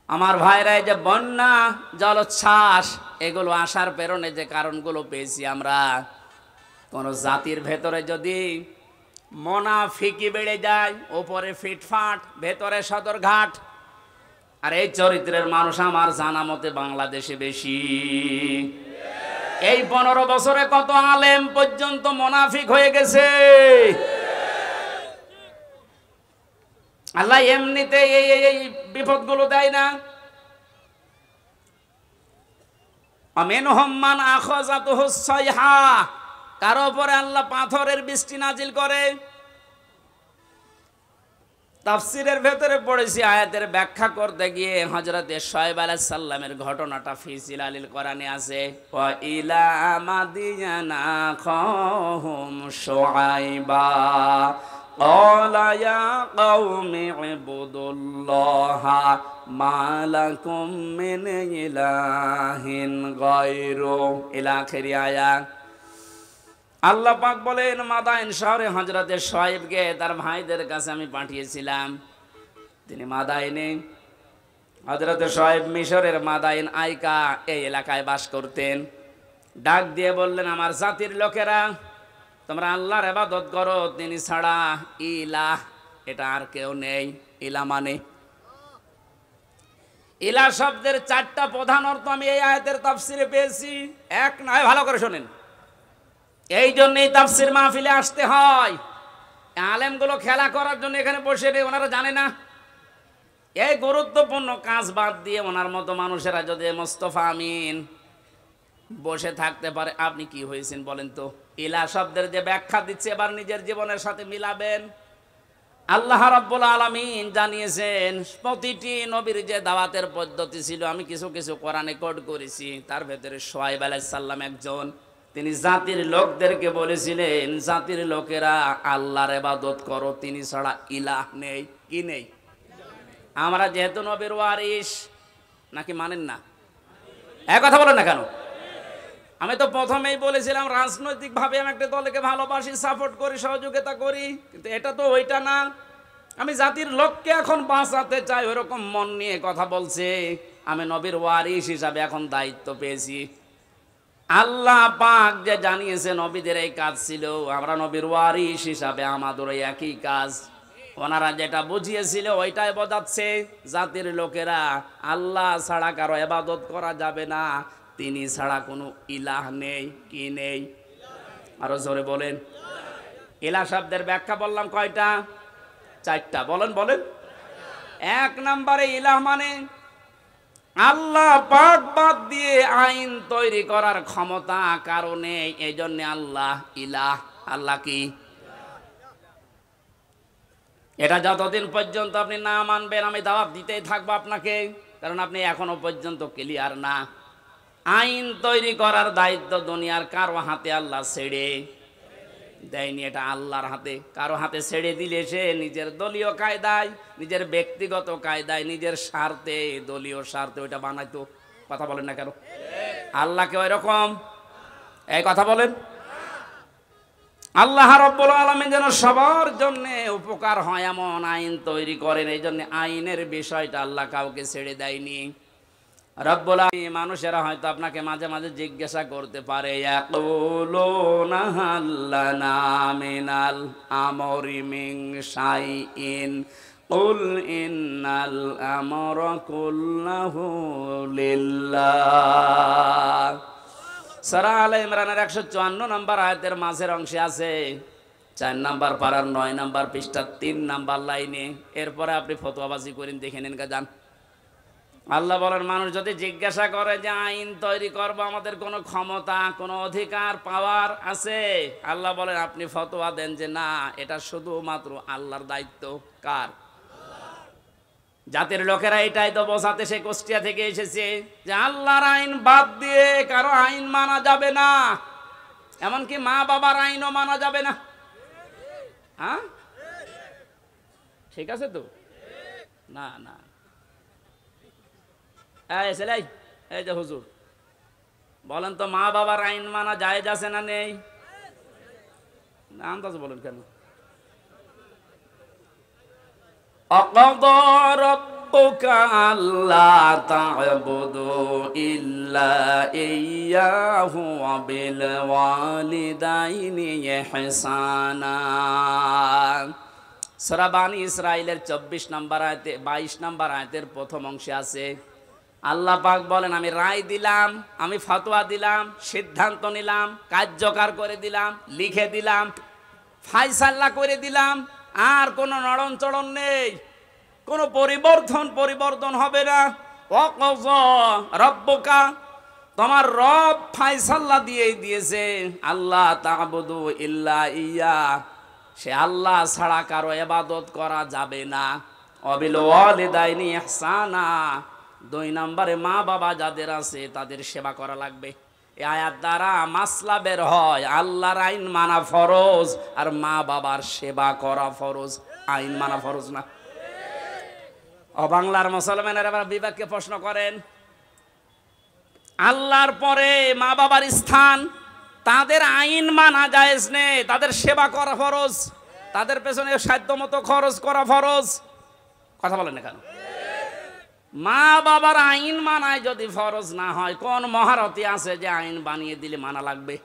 আমার ভাইরা, এই যে বন্যা, জলোচ্ছ্বাস, এগুলো আসার পেছনে যে কারণগুলো পেয়েছি আমরা, কোন জাতির ভেতরে যদি মুনাফিকি বেড়ে যায়, ওপরে ফিটফাট, ভেতরে সদরঘাট, আর এই চরিত্রের মানুষ আমার জানা মতে বাংলাদেশে বেশি। এই 15 বছরে কত আলেম পর্যন্ত মুনাফিক হয়ে গেছে। আল্লাহ এমনিতে এই বিপদগুলো দেয় না। আমিনহুম মান আখাযাতুহু সাইহা, কারো উপরে আল্লাহ পাথরের বৃষ্টি নাজিল করে। তাফসিরের ভেতরে পড়েছি, আয়াতের ব্যাখ্যা করতে গিয়ে হযরতে শুআয়ব আলাইহিস সালামের ঘটনাটা ফি জিলালিল কোরআনে আছে। ওয়া ইলা মাদিয়ানা খাহুম শুআয়বা ক্বালা ইয়া কওমি ইবুদুল্লাহা মা লাকুম মিন ইলাহিন গায়রু ইলা আখির আয়াত। আল্লাহ পাক বলেন, মাদাইন শহরে হযরতে শুআয়বকে তার ভাইদের কাছে আমি পাঠিয়েছিলাম। তিনি মাদাইনে, হযরতে শুআয়ব মিশরের মাদাইন আইকা এই এলাকায় বাস করতেন। ডাক দিয়ে বললেন, আমার জাতির লোকেরা, তোমরা আল্লাহর ইবাদত করো, তিনি ছাড়া ইলাহ এটা আর কেউ নেই। ইলা মানে, ইলা শব্দের 4টা প্রধান অর্থ আমি এই আয়াতের তাফসিরে পেয়েছি। এক নয়, ভালো করে শোনেন। এই জন্যই তাফসির মাহফিলে আসতে হয়। আলেমগুলো খেলা করার জন্য এখানে বসে নেই, ওনারা জানে না। এই গুরুত্বপূর্ণ কাজ বাদ দিয়ে ওনার মতো মানুষেরা যদি মোস্তফা আমিন বসে থাকতে পারে, আপনি কি হয়েছেন বলেন তো? ইলা শব্দের যে ব্যাখ্যা দিচ্ছে এবার নিজের জীবনের সাথে মিলাবেন। আল্লাহ রাব্বুল আলামিন জানিয়েছেন প্রতিটি নবীর যে দাওয়াতের পদ্ধতি ছিল, আমি কিছু কিছু কোরআনে কোড করেছি। তার ভেতরে শুআয়ব আলাইহিস সালাম একজন। তিনি জাতির লোকদেরকে বলেছিলেন, জাতির লোকেরা আল্লাহর ইবাদত করো, তিনি ছাড়া ইলাহ নেই। কি নেই? আমরা যেহেতু নবীর ওয়ারিস, নাকি মানেন না? এক কথা বলেন না কেন? আমি তো প্রথমেই বলেছিলাম রাজনৈতিকভাবে আমি একটা দলকে ভালোবাসি, সাপোর্ট করি, সহযোগিতা করি, কিন্তু এটা তো ওইটা না। আমি জাতির লোককে এখন বাঁচাতে চাই, ওইরকম মন নিয়ে কথা বলছে। আমি নবীর ওয়ারিস হিসাবে এখন দায়িত্ব পেয়েছি। আল্লাহ পাক যে জানিয়েছে নবীদের এই কাজ ছিল, আমরা নবীর ওয়ারিস হিসাবে আমাদের একই কাজ। ওনারা যেটা বুঝিয়েছিল ওইটাই বোঝাচ্ছে, জাতির লোকেরা আল্লাহ ছাড়া কারো ইবাদত করা যাবে না, তিনি ছাড়া কোনো ইলাহ নেই। কি নেই? আরো জোরে বলেন। ইলাহ শব্দের ব্যাখ্যা বললাম কয়টা? 4টা। বলেন বলেন। 1 নম্বরে ইলাহ মানে আল্লাহ পাক বাদ দিয়ে আইন তৈরি করার ক্ষমতা কারণে, এই জন্য আল্লাহ ইলাহ। আল্লাহ কি? এটা যতদিন পর্যন্ত আপনি না মানবেন আমি দাওয়াত দিতেই থাকবো আপনাকে, কারণ আপনি এখনো পর্যন্ত ক্লিয়ার না। আইন তৈরি করার দায়িত্ব দুনিয়ার কারো হাতে আল্লাহ ছেড়ে দেয়নি, এটা আল্লাহর হাতে। কারো হাতে ছেড়ে দিলে সে নিজের দলীয় কায়দায়, নিজের ব্যক্তিগত কায়দায়, নিজের স্বার্থে, দলীয় স্বার্থে ওইটা বানাইতো। কথা বলেন না কেন? আল্লাহকে ওই রকম এই কথা বলেন। আল্লাহ রাব্বুল আলামিন যেন সবার জন্য উপকার হয় এমন আইন তৈরি করেন, এই জন্য আইনের বিষয়টা আল্লাহ কাউকে ছেড়ে দেয়নি। রব্বুল আলামিন, মানুষেরা হয়তো আপনাকে মাঝে মাঝে জিজ্ঞাসা করতে পারে, ইয়াকুলুনা হাল লানা মিনাল আমরি মিন শাইইন কুল ইন্নাল আমরা কুল্লাহু লিল্লাহ। সূরা আলে ইমরানের 154 নম্বর আয়াতের মাঝের অংশে আছে, 4 নম্বর পারার 9 নম্বর পৃষ্ঠার 3 নম্বর লাইনে। এরপরে আপনি ফতোয়াবাজি করেন, দেখে নেন কা যান। আল্লাহ বলেন, মানুষ যদি জিজ্ঞাসা করে যে আইন তৈরি করবো, আমাদের কোনো ক্ষমতা, কোনো অধিকার, পাওয়ার আছে? আল্লাহ বলেন, আপনি ফতোয়া দেন যে না, এটা শুধুমাত্র আল্লাহর দায়িত্ব। কার? জাতির লোকেরা এটাই তো বোঝাতে সে কুষ্টিয়া থেকে এসেছে যে আল্লাহর আইন বাদ দিয়ে কারো আইন মানা যাবে না, এমনকি মা বাবার আইনও মানা যাবে না। হ্যাঁ, ঠিক আছে তো? না না, এই যে হুজুর বলেন তো, মা বাবার আইন মানা জায়েজ আছে না নেই? আন্দাজ বলেন কেন? أقضى ربك ألا تعبدوا إلا إياه وبالوالدين إحسانا। সূরা বানী ইসরাঈলের 24 নম্বর আয়াতে 22 নম্বর আয়াতের প্রথম অংশে আছে, আল্লাহ পাক বলেন, আমি রায় দিলাম, আমি ফতোয়া দিলাম, সিদ্ধান্ত নিলাম, কার্যকর করে দিলাম, লিখে দিলাম, ফায়সালা করে দিলাম, আর কোনো নড়নচড়ন নেই, কোনো পরিবর্তন হবে না। ওয়াকযা রব্বুকা, তোমার রব ফায়সালা দিয়ে দিয়েছে, আল্লাহ তা'বুদু ইল্লা ইয়া, সে আল্লাহ ছাড়া কারো ইবাদত করা যাবে না। অবিল ওয়ালিদাইনি ইহসানা, 2 নম্বরে মা বাবা যাদের আছে তাদের সেবা করা লাগবে। এই আয়াত দ্বারা মাসলা বের হয়, আল্লাহর আইন মানা ফরজ আর মা বাবার সেবা করা ফরজ, আইন মানা ফরজ না। বাংলার মুসলমানেরা আবার বিবেককে প্রশ্ন করেন, আল্লাহর পরে মা বাবার স্থান, তাদের আইন মানা জায়েজ নেই, তাদের সেবা করা ফরজ, তাদের পেছনে সাধ্যমতো খরচ করা ফরজ। কথা বলেন না কেন? মা বাবার আইন মানায় যদি ফরজ না হয়, কোন মহারথী আছে যে আইন বানিয়ে দিলে মানা লাগবে?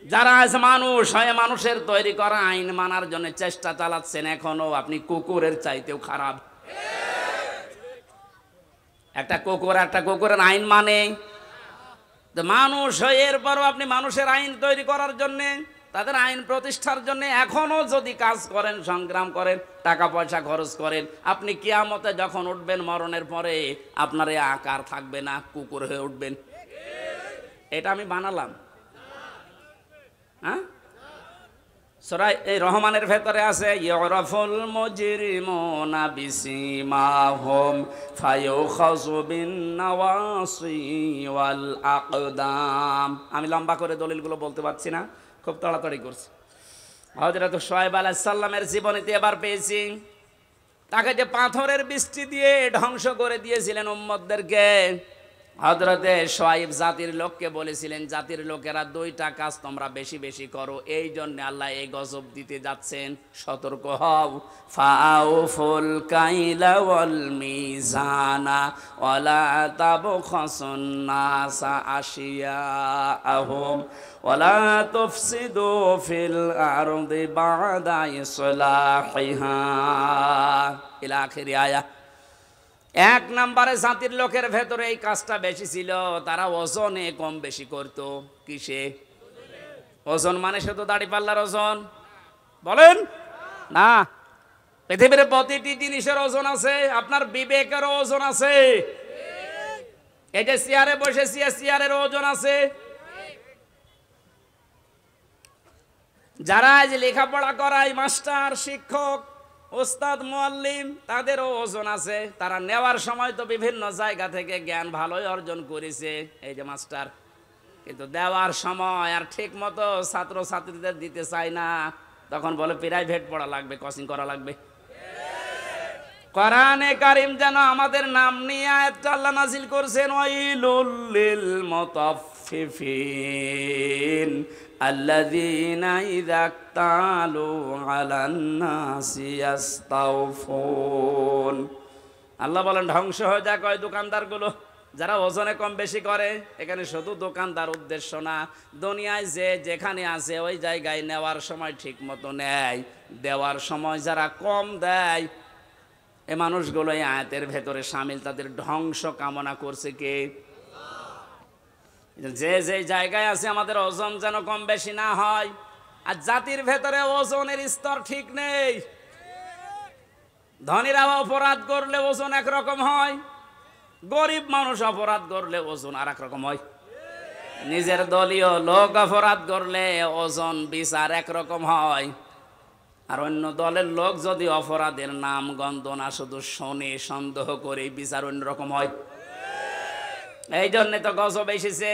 যারা আছে মানুষ হয়ে মানুষের তৈরি করা আইন মানার জন্য চেষ্টা চালাচ্ছেন, এখনো আপনি কুকুরের চাইতেও খারাপ। একটা কুকুরের আইন মানে মানুষ হয়ে, এরপরও আপনি মানুষের আইন তৈরি করার জন্যে, তাদের আইন প্রতিষ্ঠার জন্য এখনো যদি কাজ করেন, সংগ্রাম করেন, টাকা পয়সা খরচ করেন, আপনি কিয়ামতে যখন উঠবেন মরণের পরে আপনার এই আকার থাকবে না, কুকুর হয়ে উঠবেন। এটা আমি বানালাম। হ্যাঁ, সূরা এই রহমানের ভেতরে আছে, ইউরাফুল মুজরিমুনা বিসিমাহুম ফায়ুখাযু বিন নাওয়াসি ওয়াল আকদাম। আমি লম্বা করে দলিলগুলো বলতে পারছি না, খুব তাড়াতাড়ি করছি। হযরত শুআয়ব আলাইহিস সালামের জীবনীতে এবার পেয়েছি, তাকে যে পাথরের বৃষ্টি দিয়ে ধ্বংস করে দিয়েছিলেন উম্মতদেরকে, হযরতে শুআয়ব জাতির লোককে বলেছিলেন, জাতির লোকেরা 2টা কাজ তোমরা বেশি বেশি করো, এই জন্য আল্লাহ এই গজব দিতে যাচ্ছেন, সতর্ক হও। ফাউফুল কাইলা ওয়াল মিজানা ওয়ালা তাবখাসুন নাসা আশিয়াআহুম ওয়ালা তুফসিদু ফিল আরদি বা'দা ইসলাহিহা ইলা আখির আয়া। 1 নম্বরে জাতির লোকের ভেতরে এই কাজটা বেশি ছিল, তারা ওজনে কম বেশি করত। কিসে? ওজন মানে শুধু দাড়ি পাল্লার ওজন বলেন না, পৃথিবীর প্রতিটি জিনিসের ওজন আছে, আপনার বিবেকের ওজন আছে। এই যে চেয়ারে বসেছি, চেয়ারের ওজন আছে। যারা আজ লেখাপড়া করায়, মাস্টার, শিক্ষক, ওস্তাদ, মুআল্লিম, তাদেরও ওজন আছে। তারা নেওয়ার সময় তো বিভিন্ন জায়গা থেকে জ্ঞান ভালোই অর্জন করেছে, এই যে মাস্টার, কিন্তু দেওয়ার সময় আর ঠিক মতো ছাত্র ছাত্রীদের দিতে চায় না, তখন বলে প্রাইভেট পড়া লাগবে, কোচিং করা লাগবে। কোরআনে কারীম যেন আমাদের নাম নিয়ে আয়াতটা আল্লাহ নাযিল করেছেন, ওয়াইলুল লিল মুতাফফিফিন আল্লাযীনা ইযা ইক্তালু আলান নাসি ইস্তাওফুন। আল্লাহ বলেন ধ্বংস হয়ে যাক ওই দোকানদারগুলো যারা ওজনে কম বেশি করে। এখানে শুধু দোকানদার উদ্দেশ্য না, দুনিয়ায় যে যেখানে আছে ওই জায়গায় নেওয়ার সময় ঠিক মতো নেয়, দেওয়ার সময় যারা কম দেয়, এই মানুষগুলো এই আয়াতের ভেতরে শামিল। তাদের ধ্বংস কামনা করছে কে? যে যে জায়গায় আছে আমাদের ওজন যেন কম বেশি না হয়। আর জাতির ভেতরে ওজনের স্তর ঠিক নেই। ধনীরা অপরাধ করলে ওজন একরকম হয়, গরিব মানুষ অপরাধ করলে ওজন আর এক রকম হয়। নিজের দলীয় লোক অপরাধ করলে ওজন বিচার একরকম হয়, আর অন্য দলের লোক যদি অপরাধের নাম গন্ধ না শুধু শোনে, সন্দেহ করে, বিচার অন্যরকম হয়। এই জন্য তো গজব এসেছে।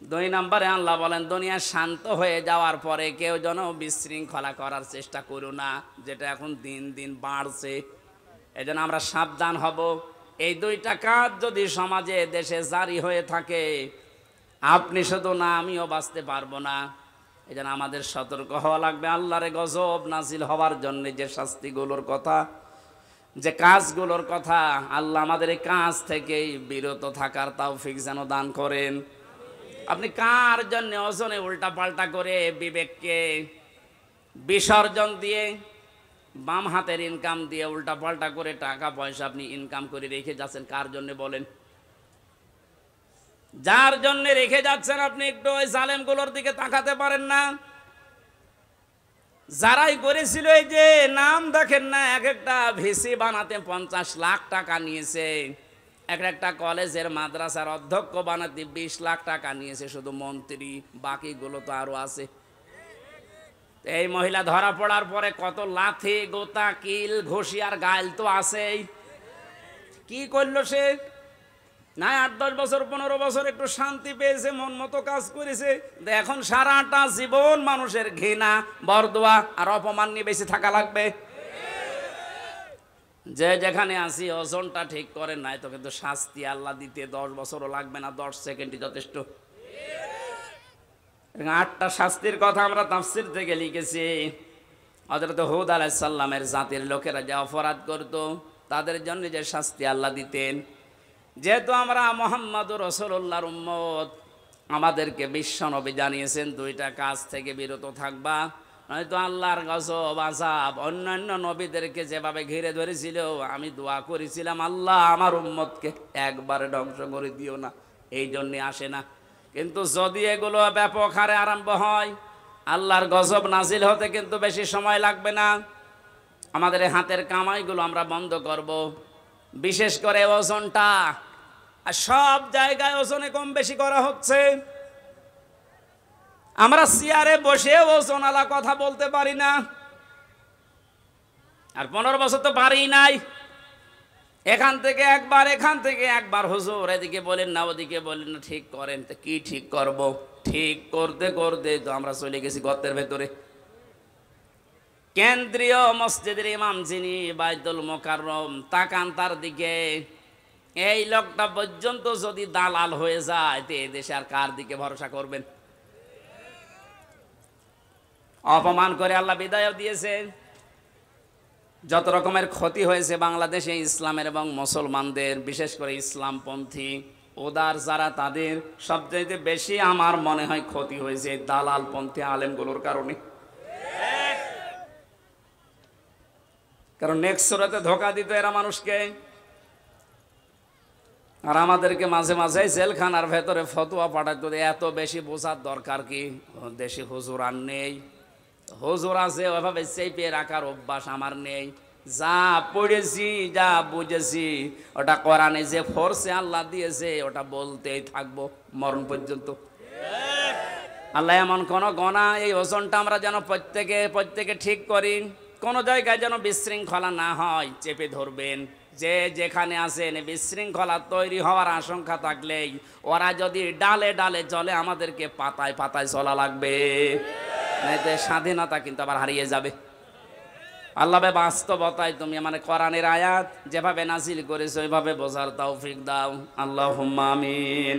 2 নম্বরে আল্লাহ বলেন, দুনিয়া শান্ত হয়ে যাওয়ার পরে কেউ যেন বিশৃঙ্খলা করার চেষ্টা করো না, যেটা এখন দিন দিন বাড়ছে। এই জন্য আমরা সাবধান হব। এই 2টা কাজ যদি সমাজে, দেশে জারি হয়ে থাকে, আপনি শুধু না, আমিও বাঁচতে পারবো না। এই জন্য আমাদের সতর্ক হওয়া লাগবে। আল্লাহর গজব নাজিল হওয়ার জন্য যে শাস্তিগুলোর কথা, যে কাজগুলোর কথা, আল্লাহ আমাদের এই কাজ থেকেই বিরত থাকার তৌফিক যেন দান করেন। আপনি কার জন্য ওজনে উল্টা পাল্টা করে বিবেককে বিসর্জন দিয়ে, বাম হাতের ইনকাম দিয়ে উল্টা পাল্টা করে টাকা পয়সা আপনি ইনকাম করে রেখে যাচ্ছেন? কার জন্য বলেন? যার জন্য রেখে যাচ্ছেন আপনি একটু ওই জালেমগুলোর দিকে তাকাতে পারেন না? যারাই করেছিল, এই যে নাম দেখেন না, এক একটা ভিসি বানাতে 50 লাখ টাকা নিয়েছে, একটা কলেজের মাদ্রাসার অধ্যক্ষ বানাতে 20 লাখ টাকা নিয়েছে শুধু মন্ত্রী, বাকিগুলো তো আরো আছে। এই মহিলা ধরা পড়ার পরে কত লাথি গোতা কিল ঘুষি আর গাইল তো আছেই। কি করলো সে? না 8-10 বছর 15 বছর একটু শান্তি পেয়েছে, মন মতো কাজ করেছে, এখন সারাটা জীবন মানুষের ঘৃণা বরদোয়া আর অপমান নিয়ে বেশি থাকা লাগবে। যে যেখানে আসি ওজনটা ঠিক করে নাই তো কিন্তু শাস্তি আল্লাহ দিতে 10 বছরও লাগবে না, 10 সেকেন্ডই যথেষ্ট। 8টা শাস্তির কথা আমরা তাফসীর থেকে লিখেছি। হযরত হুদ আলাইহিস সালামের জাতির লোকেরা যে অপরাধ করত তাদের জন্য যে শাস্তি আল্লাহ দিতেন, যেহেতু আমরা মুহাম্মদুর রাসূলুল্লাহর উম্মত, আমাদেরকে বিশ্বনবী জানিয়েছেন 2টা কাজ থেকে বিরত থাকবা, নয়তো আল্লাহর গজব আযাব। অন্যান্য নবীদেরকে যেভাবে ঘিরে ধরেছিল, আমি দোয়া করেছিলাম আল্লাহ আমার উম্মতকে একবারে ধ্বংস করে দিও না, এই জন্যে আসে না। কিন্তু যদি এগুলো ব্যাপক হারে আরম্ভ হয়, আল্লাহর গজব নাজিল হতে কিন্তু বেশি সময় লাগবে না। আমাদের হাতের কামাইগুলো আমরা বন্ধ করব, বিশেষ করে ওজনটা। আর সব জায়গায় ওজনে কম বেশি করা হচ্ছে। আমরা চেয়ারে বসে ওজনওয়ালা কথা বলতে পারি না, আর 15 বছর তো পারি নাই। এখান থেকে একবার হুজুর এদিকে বলেন না ওদিকে বলেন না, ঠিক করেন। তো কি ঠিক করব? ঠিক করতে করতে তো আমরা চলে গেছি গর্তের ভেতরে। কেন্দ্রীয় মসজিদের ইমাম যিনি বাইতুল মোকাররম, তাকান তার দিকে। এই লোকটা পর্যন্ত যদি দালাল হয়ে যায় তো এই দেশে আর কার দিকে ভরসা করবেন? অপমান করে আল্লাহ বিদায় দিয়েছে। যত রকমের ক্ষতি হয়েছে বাংলাদেশে ইসলামের এবং মুসলমানদের, বিশেষ করে ইসলামপন্থী উদার যারা, তাদের সবচাইতে বেশি আমার মনে হয় ক্ষতি হয়েছে দালালপন্থী আলেমগুলোর কারণে। কারণ নেক্সট সূরাতে ধোঁকা দিত এরা মানুষকে, আর আমাদেরকে মাঝে মাঝে জেলখানার ভেতরে ফতোয়া পাঠাতো। এত বেশি বোঝার দরকার কি? দেশে হুজুর আর নেই, হুজুর আছে ওইভাবে চেপে রাখার অভ্যাস আমার নেই। যা পড়েছি যা বুঝেছি ওটা কোরআনে যে ফোর্সে আল্লাহ দিয়েছে ওটা বলতেই থাকবো মরণ পর্যন্ত। আল্লাহ এমন কোন গণা, এই ওজনটা আমরা যেন প্রত্যেকে ঠিক করি, কোন জায়গায় যেন বিশৃঙ্খলা না হয়, চেপে ধরবেন। যে যেখানে আছেন বিশৃঙ্খলা তৈরি হওয়ার আশঙ্কা থাকলেই ওরা যদি ডালে ডালে চলে, আমাদেরকে পাতায় পাতায় চলা লাগবে, নাইতে স্বাধীনতা কিন্তু আবার হারিয়ে যাবে। আল্লাহ বাস্তবতায় তুমি মানে কোরআনের আয়াত যেভাবে নাজিল করেছো ওইভাবে বোঝার তৌফিক দাও। আল্লাহুম্মা আমিন।